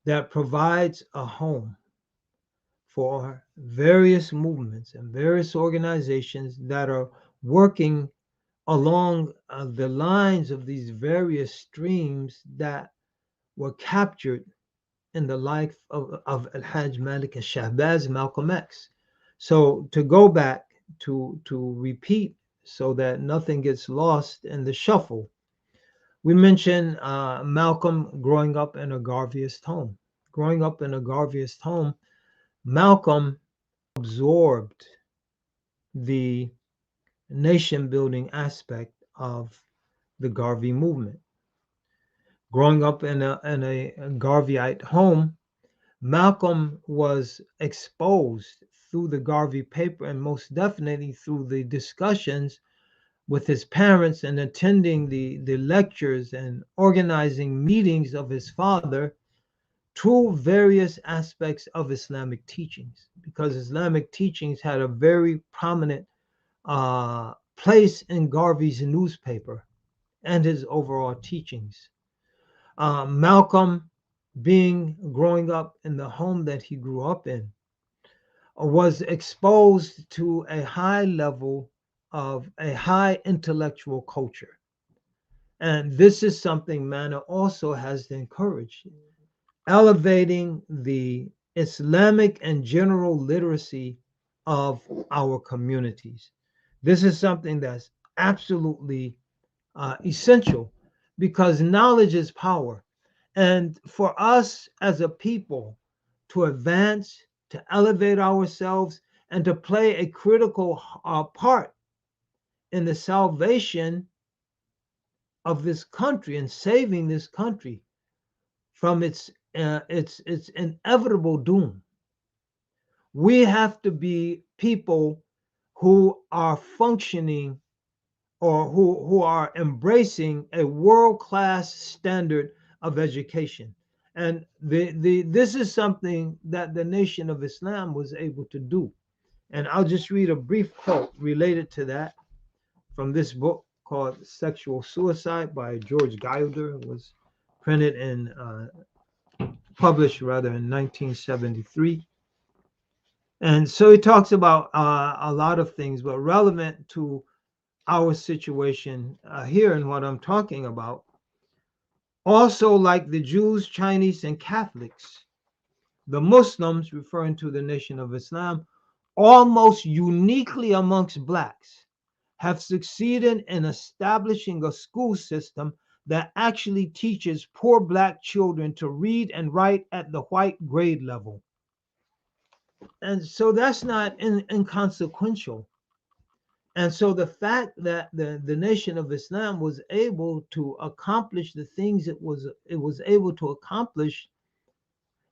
that provides a home for various movements and various organizations that are working along the lines of these various streams that were captured in the life of Al-Hajj Malik al-Shahbaz, Malcolm X. So to go back to repeat so that nothing gets lost in the shuffle, we mentioned Malcolm growing up in a Garveyist home. Growing up in a Garveyist home, Malcolm absorbed the nation building aspect of the Garvey movement. Growing up in a Garveyite home, Malcolm was exposed through the Garvey paper and most definitely through the discussions with his parents and attending the lectures and organizing meetings of his father to various aspects of Islamic teachings, because Islamic teachings had a very prominent place in Garvey's newspaper and his overall teachings. Malcolm, growing up in the home that he grew up in, was exposed to a high level of a high intellectual culture. And this is something MANA also has to encourage, elevating the Islamic and general literacy of our communities. This is something that's absolutely essential, because knowledge is power. And for us as a people to advance, to elevate ourselves, and to play a critical part in the salvation of this country and saving this country from its inevitable doom, we have to be people who are functioning, or who are embracing a world-class standard of education. And this is something that the Nation of Islam was able to do. And I'll just read a brief quote related to that from this book called Sexual Suicide by George Gilder. It was printed in published rather in 1973. And so he talks about a lot of things, but relevant to our situation here and what I'm talking about. Also, like the Jews, Chinese, and Catholics, the Muslims, referring to the Nation of Islam, almost uniquely amongst blacks, have succeeded in establishing a school system that actually teaches poor black children to read and write at the white grade level. And so that's not inconsequential. And so the fact that the Nation of Islam was able to accomplish the things it was able to accomplish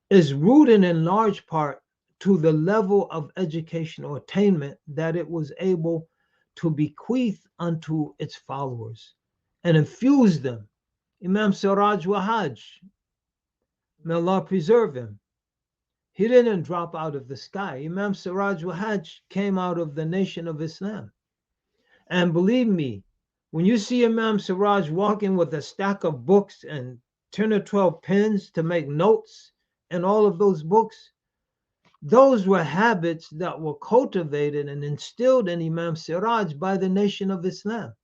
is rooted in large part to the level of educational attainment that it was able to bequeath unto its followers and infuse them. Imam Siraj Wahaj, may Allah preserve him, he didn't drop out of the sky. Imam Siraj Wahaj came out of the Nation of Islam. And believe me, when you see Imam Siraj walking with a stack of books and 10 or 12 pens to make notes in all of those books, those were habits that were cultivated and instilled in Imam Siraj by the Nation of Islam.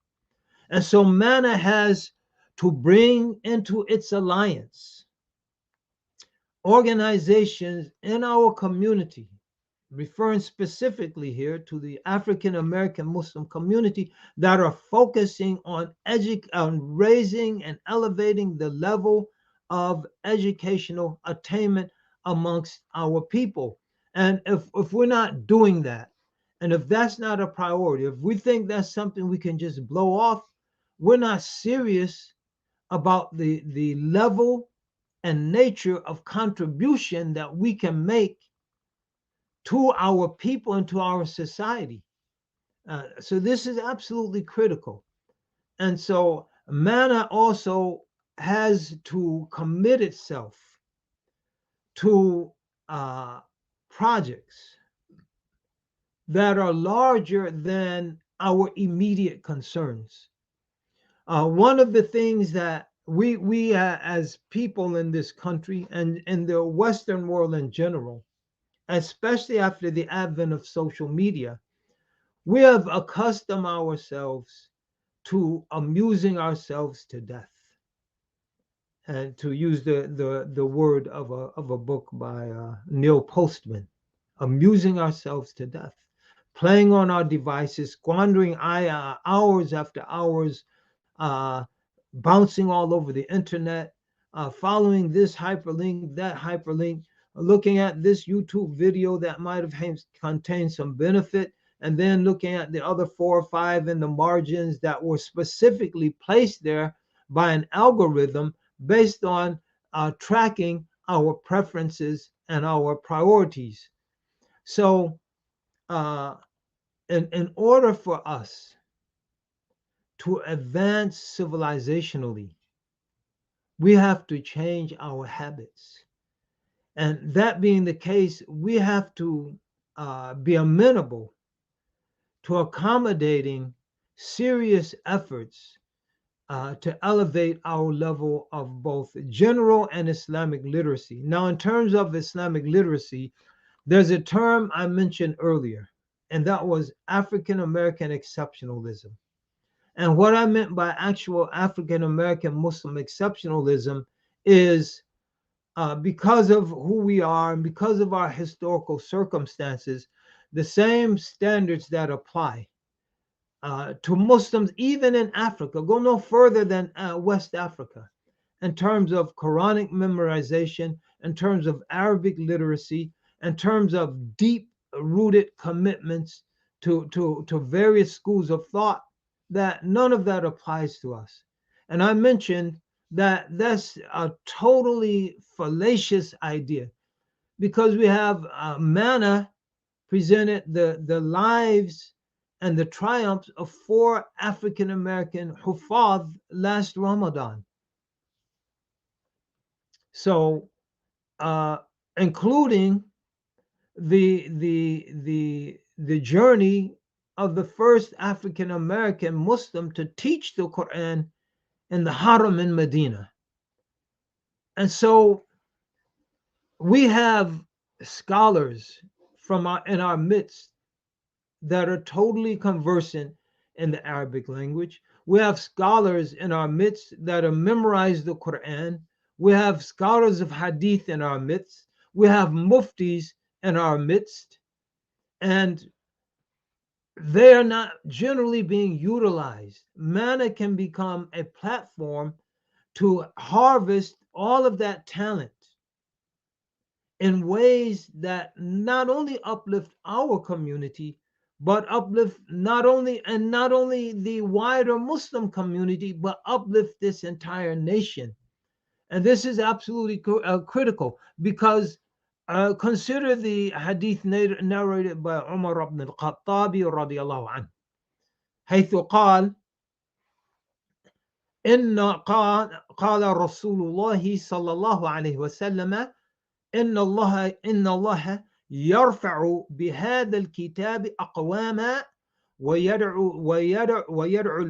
And so MANA has to bring into its alliance organizations in our community, referring specifically here to the African American Muslim community, that are focusing on raising and elevating the level of educational attainment amongst our people. And if we're not doing that, and if that's not a priority, if we think that's something we can just blow off, we're not serious about the level and nature of contribution that we can make to our people and to our society. So this is absolutely critical. And so MANA also has to commit itself to projects that are larger than our immediate concerns. One of the things that we as people in this country and in the Western world in general, especially after the advent of social media, we have accustomed ourselves to amusing ourselves to death. And to use the word of a book by Neil Postman, amusing ourselves to death, playing on our devices, squandering hours after hours, bouncing all over the internet, following this hyperlink, that hyperlink, looking at this YouTube video that might have contained some benefit, and then looking at the other 4 or 5 in the margins that were specifically placed there by an algorithm based on tracking our preferences and our priorities. So in order for us to advance civilizationally, we have to change our habits. And that being the case, we have to be amenable to accommodating serious efforts to elevate our level of both general and Islamic literacy. Now, in terms of Islamic literacy, there's a term I mentioned earlier, and that was African American exceptionalism. And what I meant by actual African American Muslim exceptionalism is because of who we are and because of our historical circumstances, the same standards that apply to Muslims, even in Africa. Go no further than West Africa in terms of Quranic memorization, in terms of Arabic literacy, in terms of deep rooted commitments to various schools of thought, that none of that applies to us. And I mentioned that that's a totally fallacious idea, because we have manna presented the lives and the triumphs of 4 African American Hufadh last Ramadan. So, including the journey of the first African American Muslim to teach the Quran in the Haram in Medina. And so we have scholars in our midst that are totally conversant in the Arabic language. We have scholars in our midst that have memorized the Quran. We have scholars of hadith in our midst. We have muftis in our midst. And they are not generally being utilized. Manna can become a platform to harvest all of that talent in ways that not only uplift our community, but uplift not only the wider Muslim community, but uplift this entire nation. And this is absolutely critical, because consider the hadith narrated by Umar ibn al-Khattabi radiallahu anhu, حيث قال قال رسول الله صلى الله عليه وسلم إن الله يرفع بهذا الكتاب أقواما ويدعو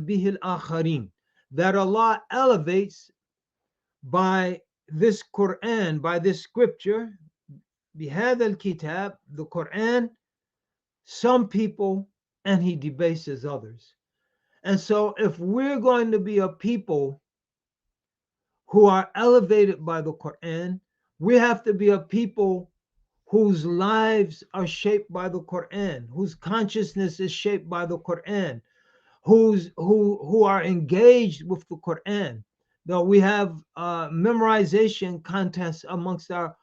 به الآخرين. That Allah elevates by this Quran, by this scripture, بهذا الكتاب, the Quran, some people, and he debases others. And so if we're going to be a people who are elevated by the Quran, we have to be a people whose lives are shaped by the Quran, whose consciousness is shaped by the Quran, who are engaged with the Quran. Though we have memorization contests amongst our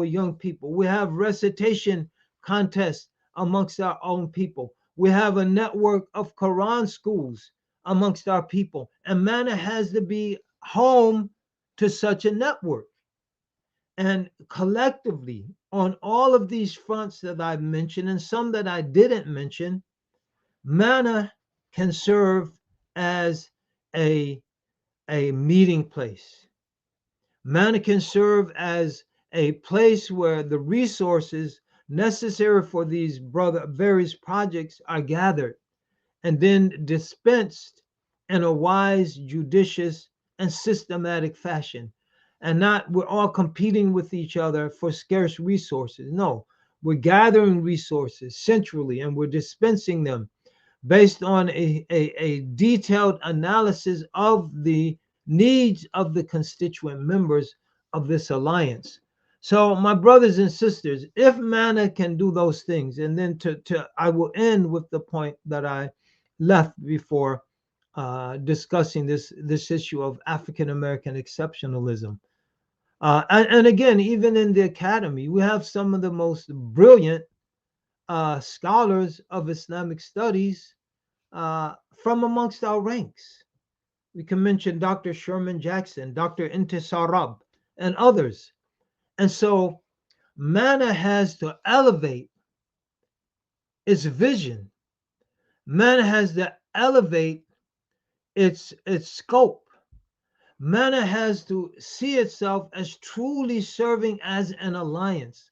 young people, we have recitation contests amongst our own people. We have a network of Quran schools amongst our people, and manna has to be home to such a network. And collectively, on all of these fronts that I've mentioned, and some that I didn't mention, manna can serve as a meeting place. Manna can serve as a place where the resources necessary for these various projects are gathered and then dispensed in a wise, judicious, and systematic fashion. And not we're all competing with each other for scarce resources. No, we're gathering resources centrally and we're dispensing them based on a detailed analysis of the needs of the constituent members of this alliance. So, my brothers and sisters, if manna can do those things, and then I will end with the point that I left before discussing this issue of African American exceptionalism. And again, even in the academy, we have some of the most brilliant scholars of Islamic studies from amongst our ranks. We can mention Dr. Sherman Jackson, Dr. Intisarab, and others. And so manna has to elevate its vision. Manna has to elevate its scope. Manna has to see itself as truly serving as an alliance,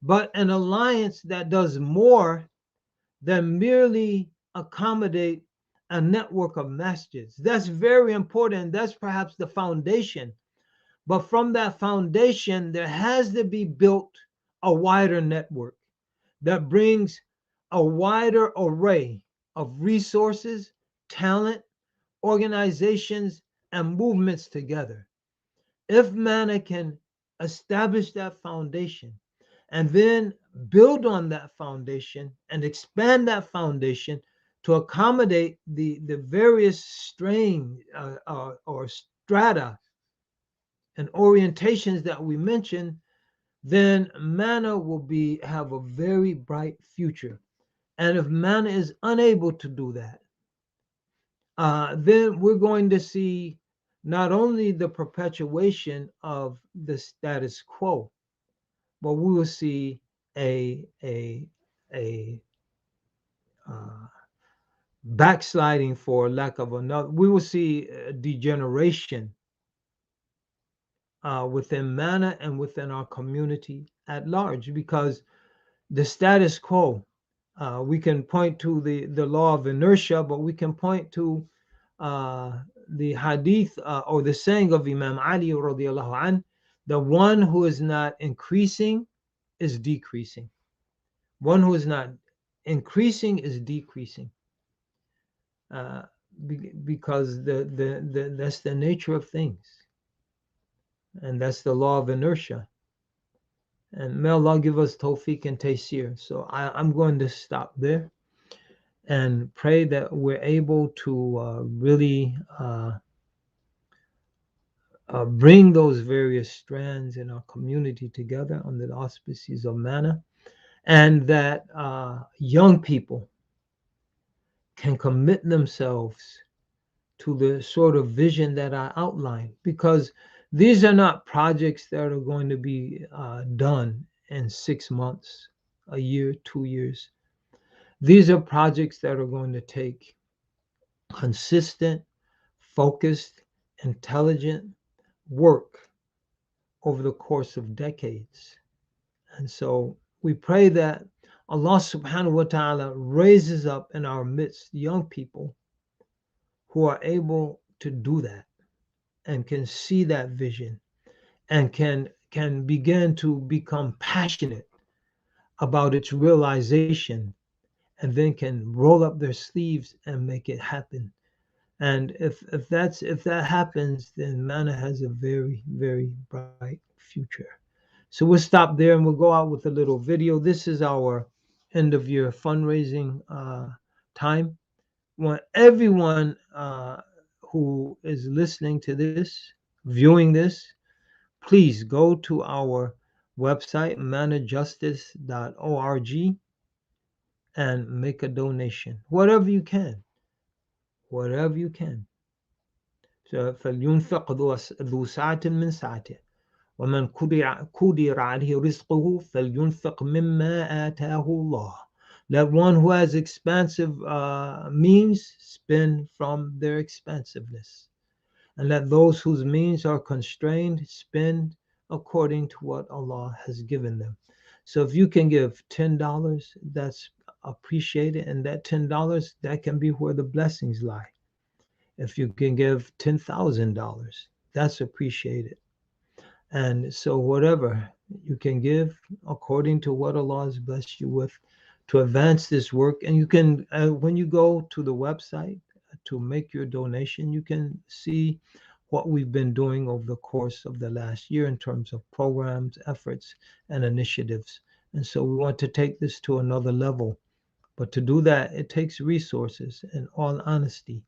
but an alliance that does more than merely accommodate a network of masjids. That's very important. That's perhaps the foundation. But from that foundation, there has to be built a wider network that brings a wider array of resources, talent, organizations, and movements together. If manna can establish that foundation and then build on that foundation and expand that foundation, to accommodate the various strain or strata and orientations that we mentioned, then manna will have a very bright future. And if manna is unable to do that, then we're going to see not only the perpetuation of the status quo, but we will see a backsliding, for lack of another. We will see degeneration within manna and within our community at large, because the status quo, we can point to the law of inertia, but we can point to the hadith or the saying of Imam Ali radiallahu anh, the one who is not increasing is decreasing. One who is not increasing is decreasing. Because that's the nature of things. And that's the law of inertia. And may Allah give us tawfiq and taysir. So I'm going to stop there and pray that we're able to really bring those various strands in our community together under the auspices of manna, and that young people can commit themselves to the sort of vision that I outlined, because these are not projects that are going to be done in 6 months, a year, 2 years. These are projects that are going to take consistent, focused, intelligent work over the course of decades. And so we pray that Allah subhanahu wa ta'ala raises up in our midst young people who are able to do that and can see that vision and can begin to become passionate about its realization, and then can roll up their sleeves and make it happen. And if that happens, then manna has a very, very bright future. So we'll stop there and we'll go out with a little video. This is our end of year fundraising time. I want everyone who is listening to this, viewing this, please go to our website, mannajustice.org, and make a donation, whatever you can. Whatever you can. So فلينفق ذو سعة من سعته ومن قدر عليه رزقه فلينفق مما آتاه الله. Let one who has expansive means spend from their expansiveness, and let those whose means are constrained spend according to what Allah has given them. So if you can give $10, that's appreciated, and that $10, that can be where the blessings lie. If you can give $10,000, that's appreciated. And so whatever you can give according to what Allah has blessed you with to advance this work. And you can, when you go to the website to make your donation, you can see what we've been doing over the course of the last year in terms of programs, efforts, and initiatives. And so we want to take this to another level. But to do that, it takes resources. In all honesty,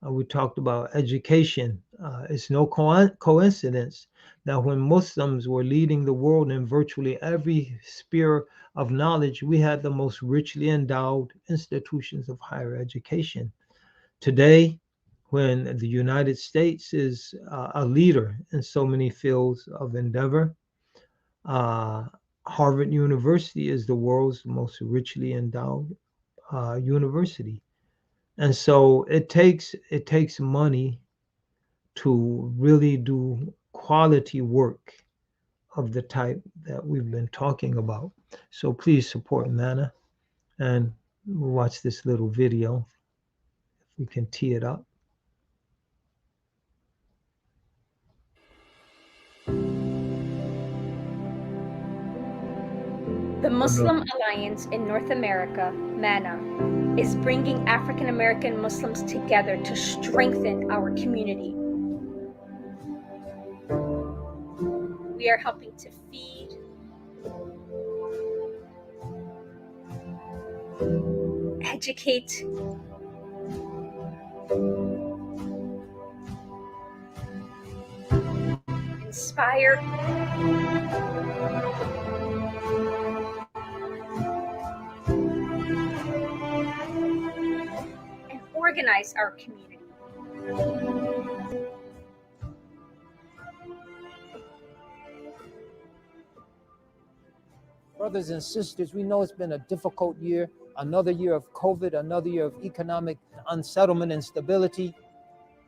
we talked about education. It's no coincidence that when Muslims were leading the world in virtually every sphere of knowledge, we had the most richly endowed institutions of higher education. Today, when the United States is a leader in so many fields of endeavor, Harvard University is the world's most richly endowed university. And so it takes money to really do quality work of the type that we've been talking about. So please support Manna, and we'll watch this little video if we can tee it up. The Muslim Alliance in North America, MANA, is bringing African American Muslims together to strengthen our community. We are helping to feed, educate, inspire, and organize our community. Brothers and sisters, we know it's been a difficult year, another year of COVID, another year of economic unsettlement and stability.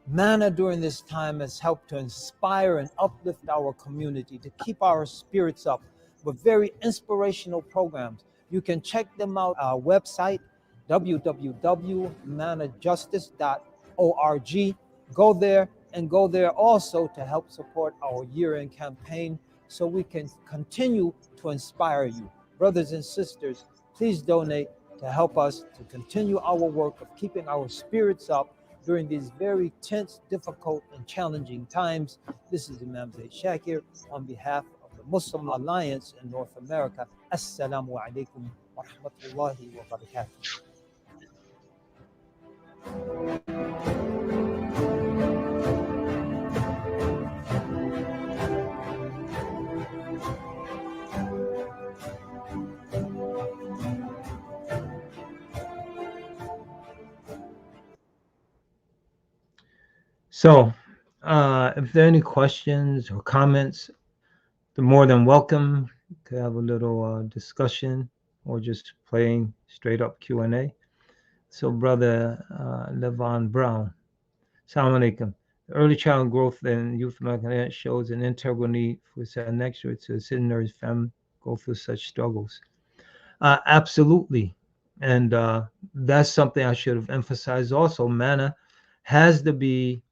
Manna during this time has helped to inspire and uplift our community, to keep our spirits up with very inspirational programs. You can check them out on our website, www.mannajustice.org. Go there and go there also to help support our year-end campaign so we can continue to inspire you. Brothers and sisters, please donate to help us to continue our work of keeping our spirits up during these very tense, difficult, and challenging times. This is Imam Zaid Shakir on behalf of the Muslim Alliance in North America. Assalamu alaikum wa rahmatullahi wa barakatuh. So, if there are any questions or comments, they're more than welcome to have a little discussion or just plain straight up Q&A. So, Brother Levon Brown, Assalamu alaikum. Early child growth and youth development shows an integral need for an extra to assist nurse family go through such struggles. Absolutely. And that's something I should have emphasized also. Manna has to be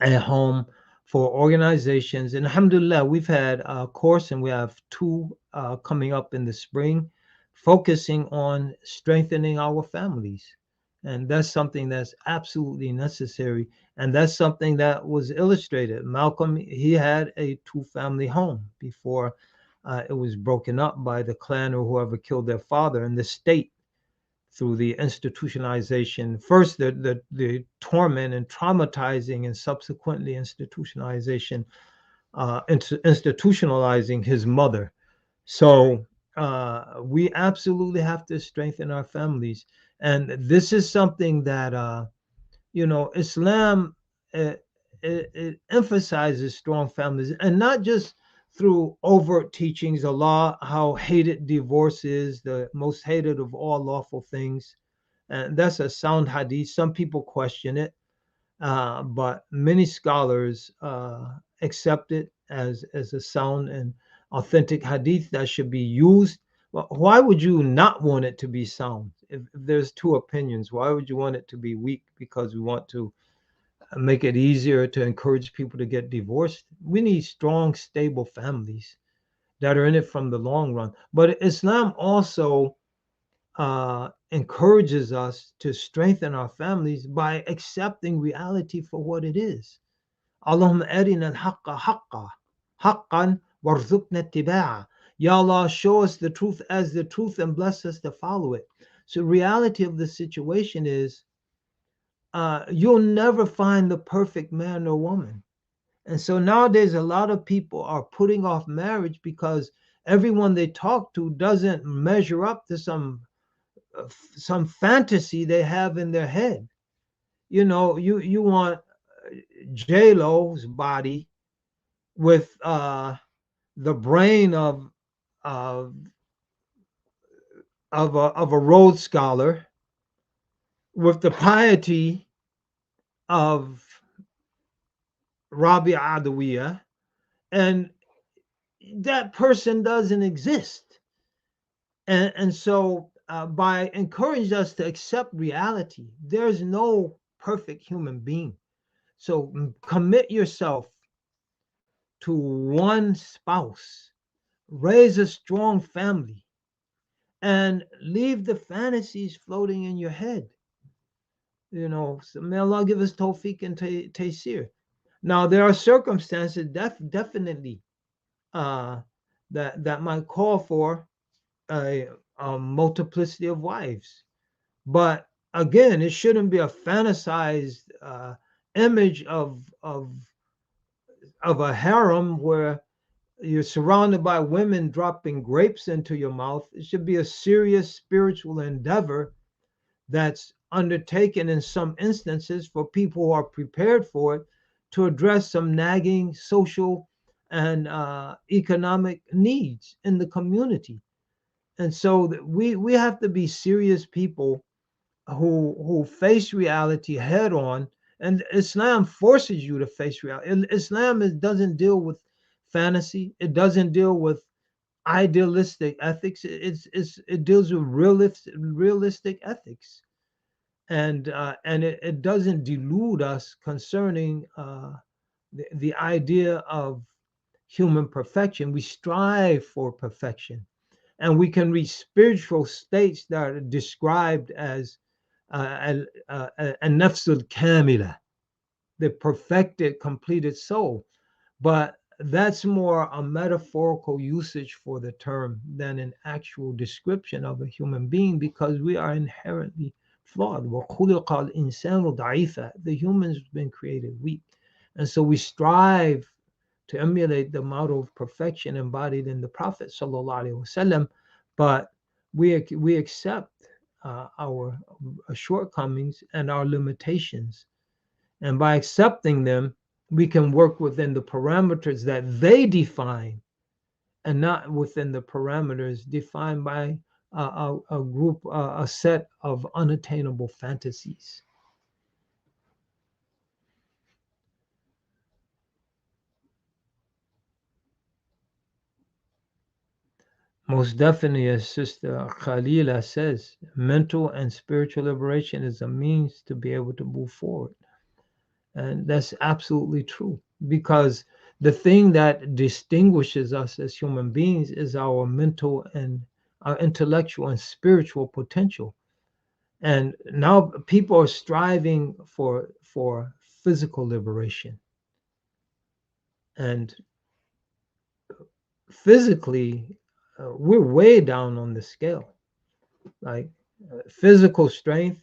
a home for organizations. And alhamdulillah, we've had a course and we have two coming up in the spring, focusing on strengthening our families. And that's something that's absolutely necessary. And that's something that was illustrated. Malcolm, he had a two-family home before it was broken up by the clan or whoever killed their father, and the state through the institutionalization, first the torment and traumatizing, and subsequently institutionalization, institutionalizing his mother. So we absolutely have to strengthen our families. And this is something that, Islam, it emphasizes strong families, and not just through overt teachings. Allah, how hated divorce is, the most hated of all lawful things. And that's a sound hadith. Some people question it, but many scholars accept it as a sound and authentic hadith that should be used. Well, why would you not want it to be sound? If there's two opinions, why would you want it to be weak? Because we want to make it easier to encourage people to get divorced. We need strong, stable families that are in it from the long run. But Islam also encourages us to strengthen our families by accepting reality for what it is. Allahumma arina al-haqqa haqqa, haqqan warzuqna ittiba'a. Ya Allah, show us the truth as the truth and bless us to follow it. So reality of the situation is, you'll never find the perfect man or woman. And so nowadays, a lot of people are putting off marriage because everyone they talk to doesn't measure up to some fantasy they have in their head. You want J-Lo's body with the brain of a Rhodes Scholar, with the piety of Rabia Adawiya, and that person doesn't exist. And so by encouraging us to accept reality, there's no perfect human being. So commit yourself to one spouse, raise a strong family, and leave the fantasies floating in your head. So may Allah give us tawfiq and taysir. Now, there are circumstances definitely that might call for a multiplicity of wives, but again, it shouldn't be a fantasized image of a harem where you're surrounded by women dropping grapes into your mouth. It should be a serious spiritual endeavor that's undertaken in some instances for people who are prepared for it to address some nagging social and economic needs in the community. And so we have to be serious people who face reality head on. And Islam forces you to face reality. Islam doesn't deal with fantasy. It doesn't deal with idealistic ethics. It deals with realistic ethics, and it doesn't delude us concerning the idea of human perfection. We strive for perfection, and we can reach spiritual states that are described as an-nafsul kamila, the perfected, completed soul. But that's more a metaphorical usage for the term than an actual description of a human being, because we are inherently flawed. وَخُلِقَ الْإِنسَانُ ضَعِيفًا. The human's been created weak. And so we strive to emulate the model of perfection embodied in the Prophet sallallahu alaihi wasallam, but we accept our shortcomings and our limitations, and by accepting them, we can work within the parameters that they define, and not within the parameters defined by a group, a set of unattainable fantasies. Most definitely, as Sister Khalila says, mental and spiritual liberation is a means to be able to move forward. And that's absolutely true, because the thing that distinguishes us as human beings is our mental and our intellectual and spiritual potential. And now people are striving for physical liberation. And physically, we're way down on the scale. Like physical strength,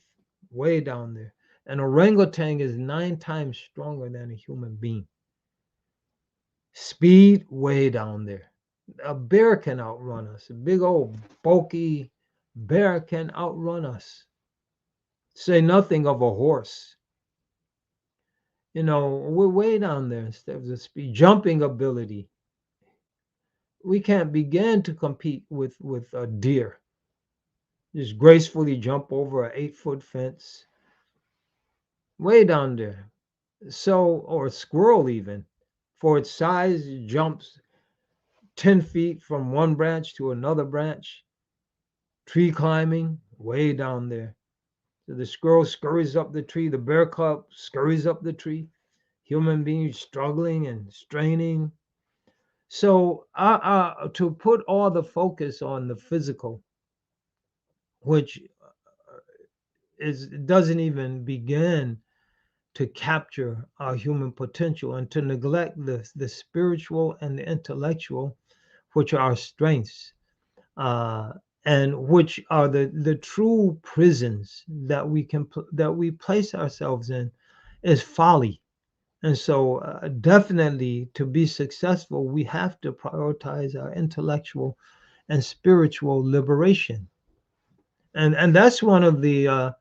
way down there. An orangutan is 9 times stronger than a human being. Speed, way down there. A bear can outrun us. A big old bulky bear can outrun us. Say nothing of a horse. You know, we're way down there instead of the speed. Jumping ability. We can't begin to compete with a deer. Just gracefully jump over an 8-foot fence. Way down there. So, or a squirrel even. For its size, it jumps 10 feet from one branch to another branch. Tree climbing, way down there. So the squirrel scurries up the tree, the bear cub scurries up the tree, human beings struggling and straining. So to put all the focus on the physical, which doesn't even begin to capture our human potential, and to neglect the spiritual and the intellectual, which are our strengths, and which are the true prisons that we place ourselves in, is folly. And so definitely, to be successful, we have to prioritize our intellectual and spiritual liberation. And that's one of the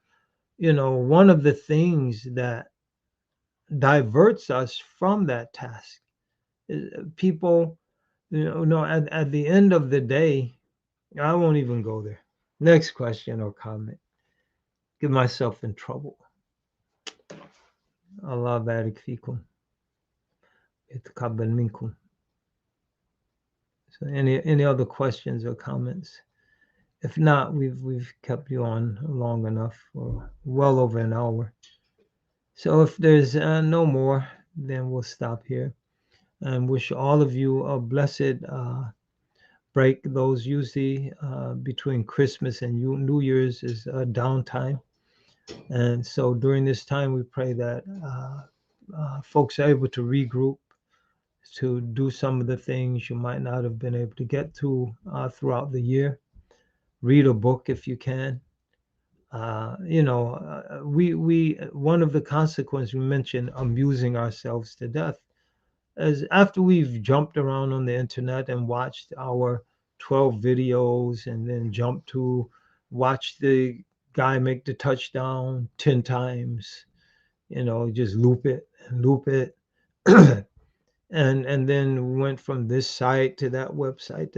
one of the things that diverts us from that task. People, at the end of the day, I won't even go there. Next question or comment. Get myself in trouble. Allah barik fikum. Yataqabbal minkum. So any other questions or comments? If not, we've kept you on long enough, for well over an hour. So if there's no more, then we'll stop here, and wish all of you a blessed break. Those usually between Christmas and New Year's is a downtime. And so during this time, we pray that folks are able to regroup, to do some of the things you might not have been able to get to throughout the year. Read a book if you can. We one of the consequences we mentioned, amusing ourselves to death, as after we've jumped around on the internet and watched our 12 videos and then jumped to watch the guy make the touchdown 10 times, just loop it and loop it. And then we went from this site to that website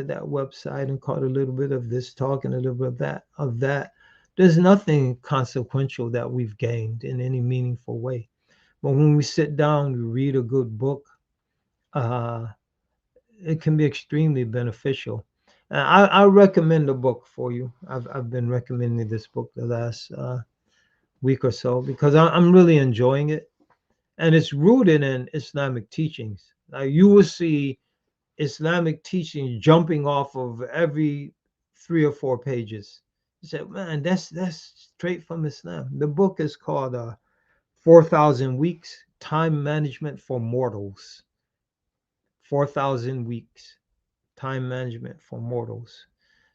and caught a little bit of this talk and a little bit of that. There's nothing consequential that we've gained in any meaningful way. But when we sit down, we read a good book, uh, it can be extremely beneficial. I recommend a book for you. I've been recommending this book the last week or so because I'm really enjoying it, and it's rooted in Islamic teachings. Now you will see Islamic teachings jumping off of every 3 or 4 pages. You say, man, that's straight from Islam. The book is called 4,000 Weeks: Time Management for Mortals. 4,000 Weeks: Time Management for Mortals.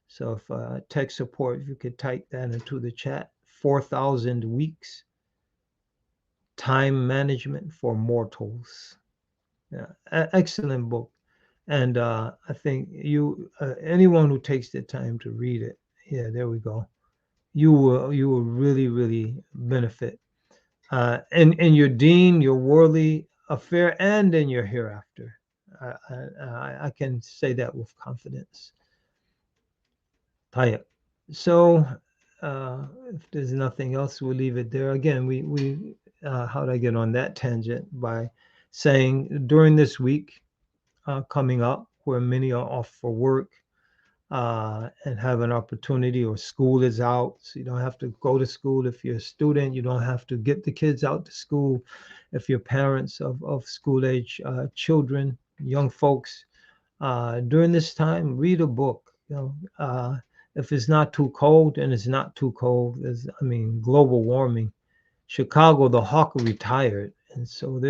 So if tech support, if you could type that into the chat, 4,000 Weeks: Time Management for Mortals. Yeah, excellent book. And I think anyone who takes the time to read it, yeah, there we go. You will really, really benefit in your deen, your worldly affair, and in your hereafter. I can say that with confidence. Tayyip. So if there's nothing else, we'll leave it there. Again, we how did I get on that tangent? By saying during this week coming up, where many are off for work and have an opportunity, or school is out, so you don't have to go to school. If you're a student, you don't have to get the kids out to school. If you're parents of school age children, young folks, during this time, read a book. If it's not too cold, and it's not too cold, global warming. Chicago, the hawk retired, and so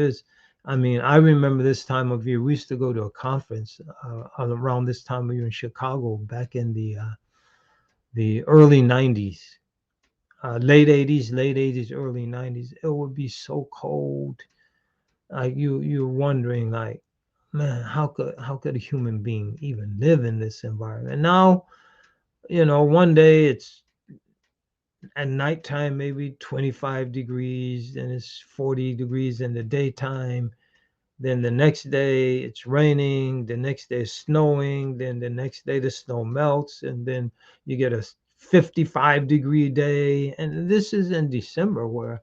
I remember this time of year. We used to go to a conference around this time of year in Chicago back in the early '90s, late '80s, early '90s. It would be so cold. You're wondering, like, man, how could a human being even live in this environment? And now, one day it's at nighttime, maybe 25 degrees, and it's 40 degrees in the daytime. Then the next day it's raining, the next day it's snowing, then the next day the snow melts, and then you get a 55-degree day. And this is in December, where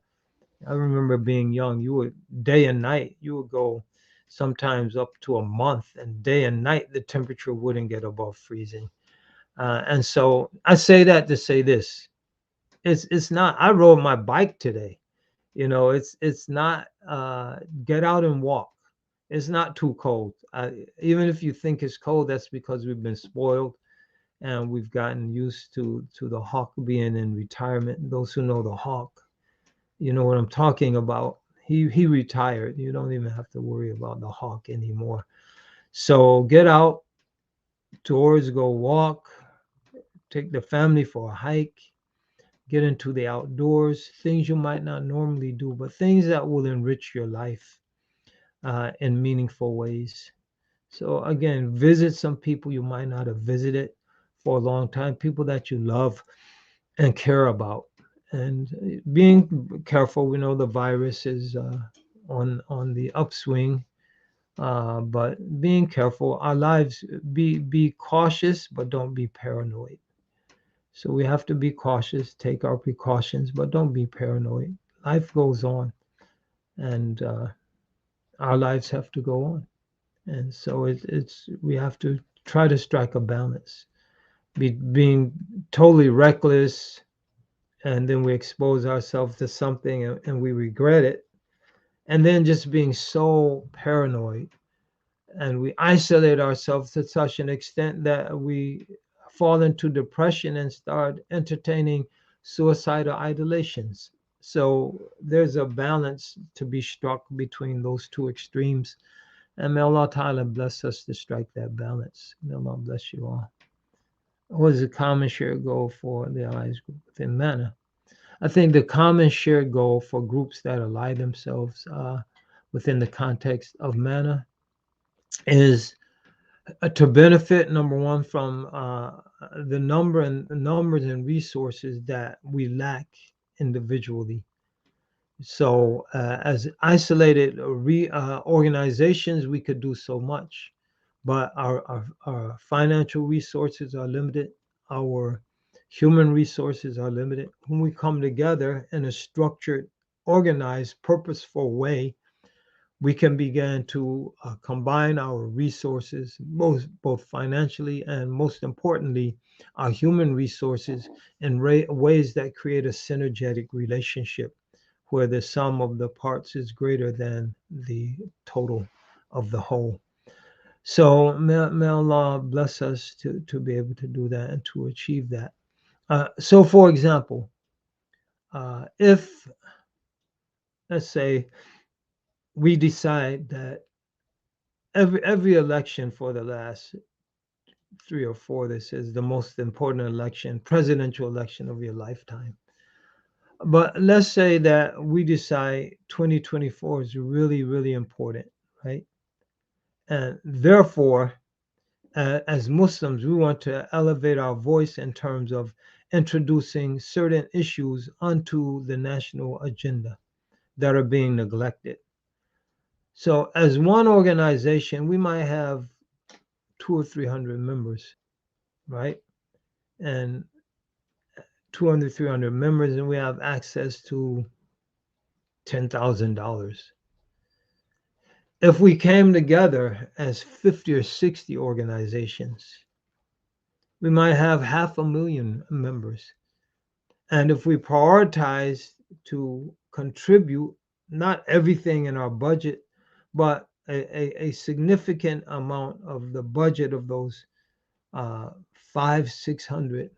I remember being young, you would day and night, you would go sometimes up to a month, and day and night the temperature wouldn't get above freezing. And so I say that to say this. It's not, I rode my bike today. It's not, get out and walk. It's not too cold. Even if you think it's cold, that's because we've been spoiled and we've gotten used to the hawk being in retirement. Those who know the hawk, you know what I'm talking about. He retired. You don't even have to worry about the hawk anymore. So get out doors, go walk, take the family for a hike, get into the outdoors, things you might not normally do, but things that will enrich your life in meaningful ways. So again, visit some people you might not have visited for a long time, people that you love and care about. And being careful, we know the virus is on the upswing, but being careful. Our lives, be cautious, but don't be paranoid. So we have to be cautious, take our precautions, but don't be paranoid. Life goes on, and our lives have to go on. And so we have to try to strike a balance. Being totally reckless, and then we expose ourselves to something and we regret it. And then just being so paranoid, and we isolate ourselves to such an extent that we fall into depression and start entertaining suicidal ideations. So there's a balance to be struck between those two extremes. And may Allah Ta'ala bless us to strike that balance. May Allah bless you all. What is a common shared goal for the allies group within Manna? I think the common shared goal for groups that ally themselves within the context of MANA is to benefit, number one, from the numbers and resources that we lack individually. So, as isolated organizations, we could do so much, but our financial resources are limited. Our human resources are limited. When we come together in a structured, organized, purposeful way, we can begin to combine our resources, both financially and, most importantly, our human resources in ways that create a synergetic relationship where the sum of the parts is greater than the total of the whole. So may Allah bless us to be able to do that and to achieve that. So, for example, if, let's say, we decide that every election for the last 3 or 4, this is the most important election, presidential election of your lifetime. But let's say that we decide 2024 is really, really important, right? And therefore, as Muslims, we want to elevate our voice in terms of introducing certain issues onto the national agenda that are being neglected. So, as one organization, we might have 200 or 300 members, right? And 200, 300 members, and we have access to $10,000. If we came together as 50 or 60 organizations, we might have 500,000 members. And if we prioritize to contribute not everything in our budget, but a significant amount of the budget of those 500, 600,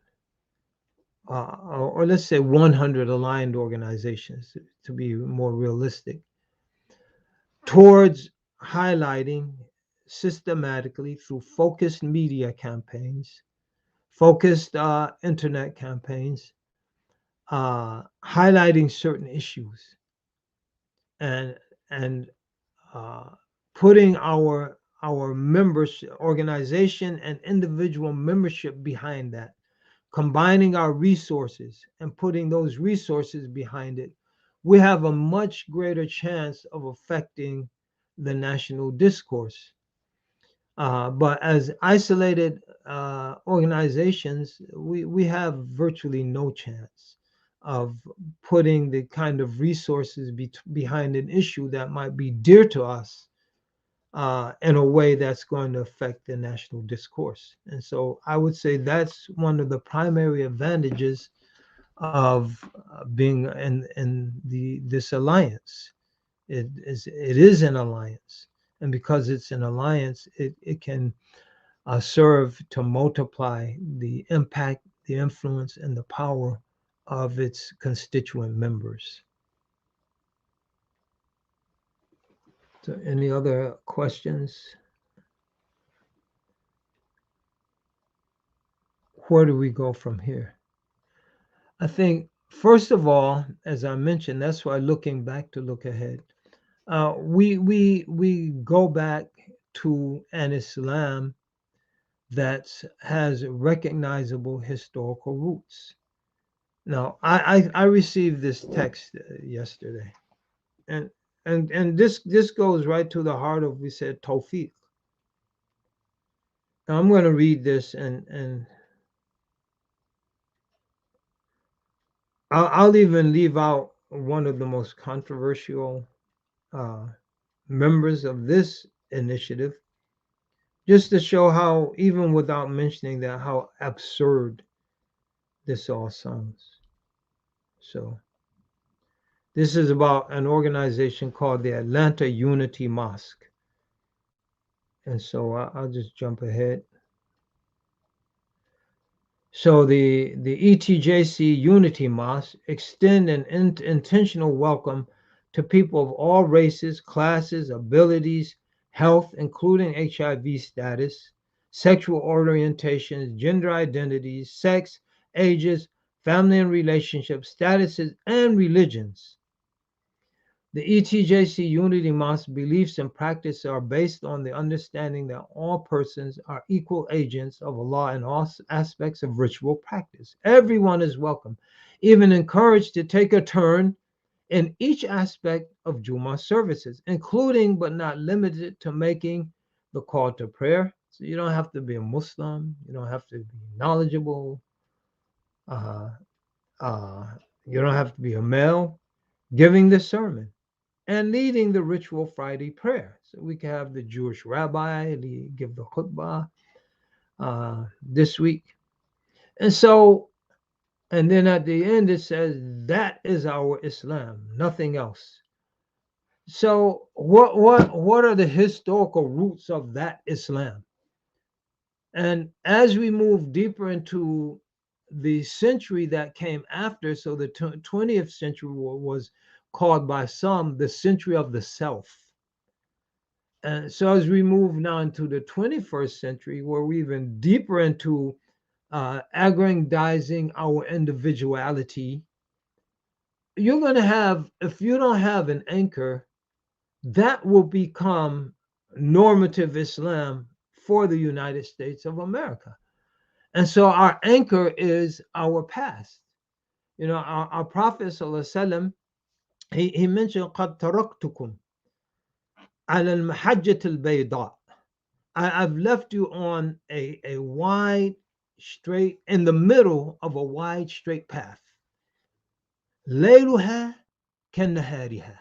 or let's say 100 aligned organizations, to be more realistic, towards highlighting systematically through focused media campaigns, focused internet campaigns, highlighting certain issues, and putting our members, organization, and individual membership behind that, combining our resources and putting those resources behind it, we have a much greater chance of affecting the national discourse. But as isolated organizations, we have virtually no chance of putting the kind of resources behind an issue that might be dear to us in a way that's going to affect the national discourse. And so I would say that's one of the primary advantages of being in this alliance. It is an alliance, and because it's an alliance, it can serve to multiply the impact, the influence, and the power of its constituent members. So, any other questions? Where do we go from here? I think, first of all, as I mentioned, that's why looking back to look ahead. We go back to an Islam that has recognizable historical roots. Now, I received this text yesterday, and this goes right to the heart of, we said, tawfiq. Now I'm going to read this, and I'll even leave out one of the most controversial members of this initiative, just to show how, even without mentioning that, how absurd this all sounds. So this is about an organization called the Atlanta Unity Mosque. And so I'll just jump ahead. So the ETJC Unity Mosque extend an intentional welcome to people of all races, classes, abilities, health, including HIV status, sexual orientations, gender identities, sex, ages, family and relationships, statuses, and religions. The ETJC Unity Mosque beliefs and practice are based on the understanding that all persons are equal agents of Allah in all aspects of ritual practice. Everyone is welcome, even encouraged to take a turn in each aspect of Jummah services, including but not limited to making the call to prayer. So you don't have to be a Muslim, you don't have to be knowledgeable, uh, uh, you don't have to be a male, giving the sermon and leading the ritual Friday prayer. So we can have the Jewish rabbi give the khutbah this week. And so, and then at the end it says, that is our Islam, nothing else. So what are the historical roots of that Islam? And as we move deeper into the century that came after, so the 20th century was called by some the century of the self. And so as we move now into the 21st century, we're even deeper into aggrandizing our individuality. You're going to have, if you don't have an anchor, that will become normative Islam for the United States of America. And so our anchor is our past. You know, our Prophet ﷺ, he mentioned, قَدْ تَرَكْتُكُمْ عَلَى الْمَحَجَّةِ الْبَيْضَاءِ. I've left you on a wide, straight, in the middle of a wide, straight path. لَيْلُهَا كَالنَّهَارِهَا.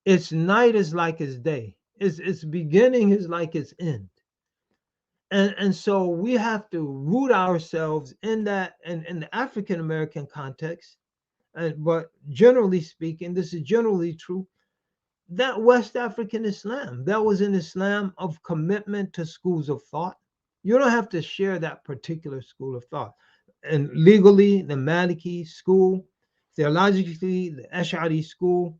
Its night is like its day. Its beginning is like its end. And so we have to root ourselves in that, in the African American context. But generally speaking, this is generally true, that West African Islam, that was an Islam of commitment to schools of thought. You don't have to share that particular school of thought. And legally, the Maliki school, theologically, the Ash'ari school,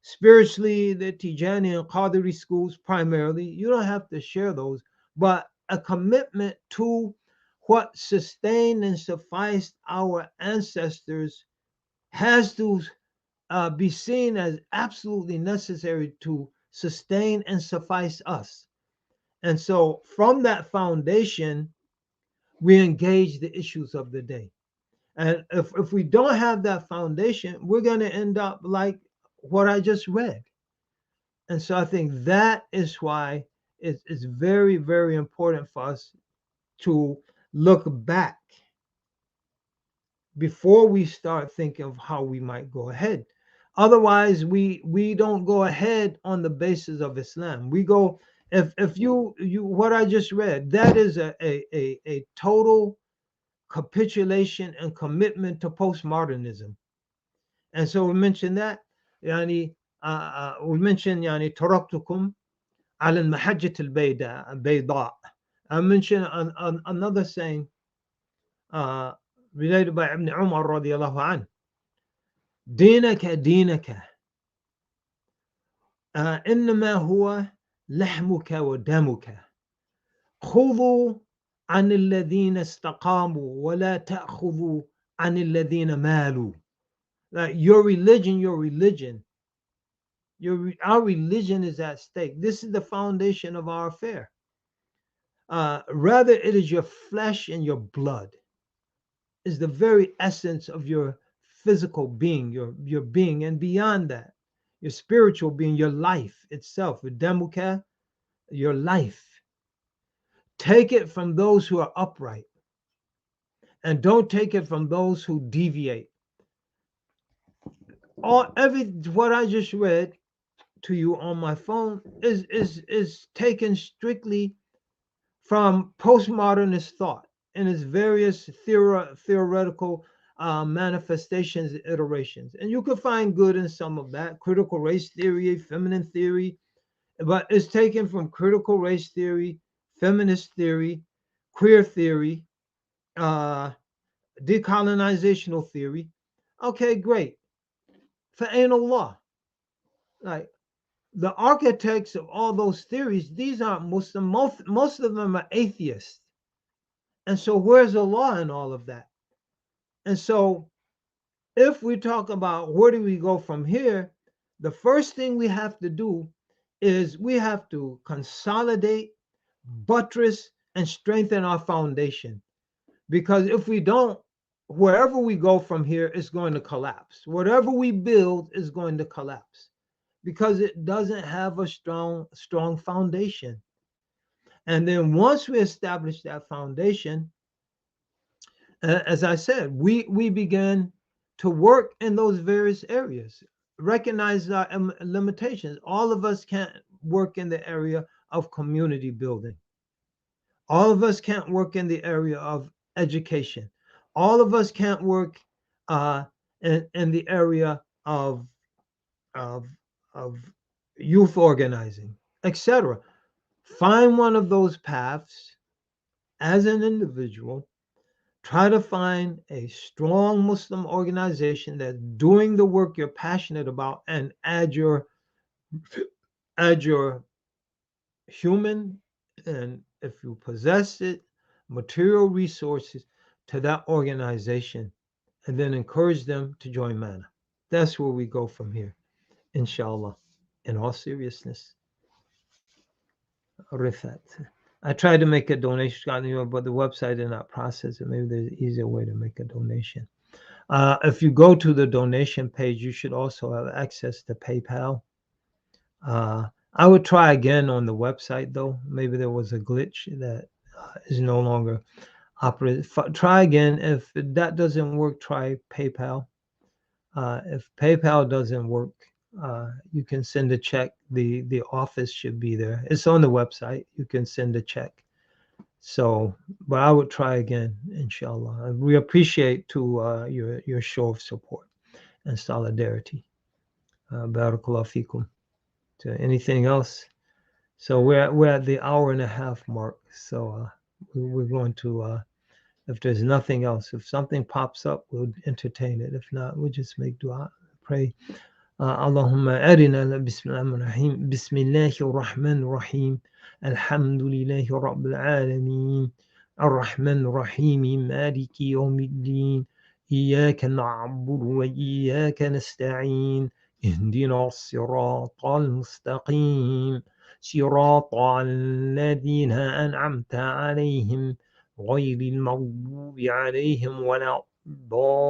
spiritually, the Tijani and Qadiri schools primarily. You don't have to share those, but a commitment to what sustained and sufficed our ancestors has to be seen as absolutely necessary to sustain and suffice us. And so from that foundation, we engage the issues of the day. And if we don't have that foundation, we're going to end up like what I just read. And so I think that is why it's very, very important for us to look back before we start thinking of how we might go ahead. Otherwise, we don't go ahead on the basis of Islam. We go, if you what I just read, that is a total capitulation and commitment to postmodernism. And so we mentioned that, yani, we mentioned yani taraktukum ala al-mahajjat al-bayda. I mentioned another saying related by Ibn Umar radiallahu anhu. دينك دينك إنما هو لحمك ودمك خذوا عن الذين استقاموا ولا تأخذوا عن الذين مالوا. Like your religion, our religion is at stake. This is the foundation of our affair. Rather, it is your flesh and your blood, is the very essence of your physical being, your being, and beyond that, your spiritual being, your life itself, demuka, your life. Take it from those who are upright, and don't take it from those who deviate. What I just read to you on my phone is taken strictly from postmodernist thought and its various theoretical manifestations, iterations. And you can find good in some of that, critical race theory, feminine theory, but it's taken from critical race theory, feminist theory, queer theory, decolonizational theory. Okay, great. Fa'ain Allah. Like the architects of all those theories, these aren't Muslim. Most of them are atheists. And so where's Allah in all of that? And so if we talk about where do we go from here, the first thing we have to do is we have to consolidate, buttress, and strengthen our foundation. Because if we don't, wherever we go from here is going to collapse. Whatever we build is going to collapse because it doesn't have a strong foundation. And then once we establish that foundation, as I said, we began to work in those various areas, recognize our limitations. All of us can't work in the area of community building. All of us can't work in the area of education. All of us can't work in the area of, of, of youth organizing, etc. Find one of those paths as an individual. Try to find a strong Muslim organization that's doing the work you're passionate about, and add your human, and if you possess it, material resources to that organization, and then encourage them to join MANA. That's where we go from here, inshallah, in all seriousness. Rifat. I tried to make a donation, but the website did not process it. Maybe there's an easier way to make a donation. If you go to the donation page, you should also have access to PayPal. I would try again on the website, though. Maybe there was a glitch that is no longer operating. Try again. If that doesn't work, try PayPal. If PayPal doesn't work, you can send a check. The office should be there. It's on the website. You can send a check. So, but I would try again, inshallah. We appreciate your show of support and solidarity. Barakallah fikum. To anything else? So we're at the hour and a half mark. So we're going to, if there's nothing else, if something pops up, we'll entertain it. If not, we'll just make dua, pray. Allahumma arina bismillahir-rahim, bismillahir-rahmanir-rahim, alhamdulillahi rabbil alamin, ar-rahmanir-rahim, maliki yawmiddin, iyyaka na'budu wa iyyaka nasta'in, اهدنا الصراط المستقيم صراط الذين أنعمت عليهم غير المغضوب عليهم ولا الضالين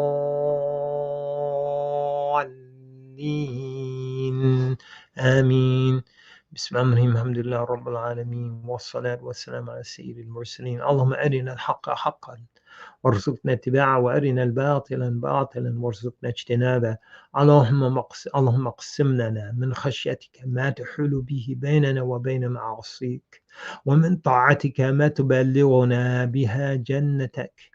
آمين. بسم الله الحمد لله رب العالمين والصلاة والسلام على سيد المرسلين. اللهم أرنا الحق حقا وارزقنا اتباعه، وارنا الباطل باطلا وارزقنا اجتنابه. اللهم اقسم لنا من خشيتك ما تحول به بيننا وبين معاصيك، ومن طاعتك ما تبلغنا بها جنتك،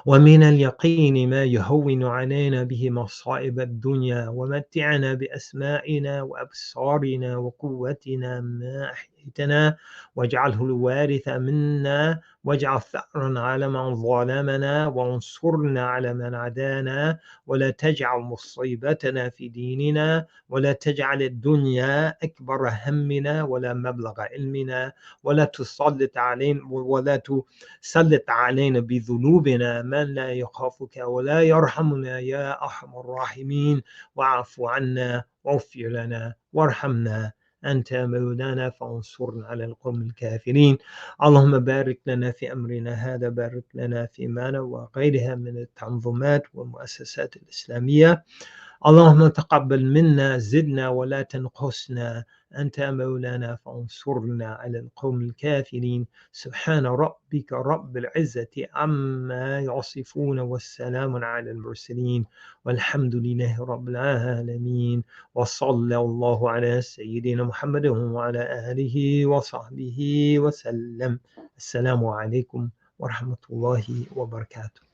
ومن اليقين ما يهون علينا به مصائب الدنيا، ومتعنا بأسمائنا وأبصارنا وقوتنا ما أحييتنا، واجعله الوارث منا، واجعل ثأرنا على من ظلمنا، وانصرنا على من عادانا، ولا تجعل مصيبتنا في ديننا، ولا تجعل الدنيا أكبر همنا ولا مبلغ علمنا، ولا تسلط علينا بذنوبنا من لا يخافك ولا يرحمنا يا أرحم الراحمين، واعف عنا واغفر لنا وارحمنا، أنت مولانا فانصرنا على القوم الكافرين. اللهم بارك لنا في أمرنا هذا، بارك لنا في مانا وغيرها من التنظيمات والمؤسسات الإسلامية. اللهم تقبل منا، زدنا ولا تنقصنا، أنت مولانا فانصرنا على القوم الكافرين. سبحان ربك رب العزة عما يصفون، والسلام على المرسلين، والحمد لله رب العالمين، وصلى الله على سيدنا محمد وعلى آله وصحبه وسلم. السلام عليكم ورحمة الله وبركاته.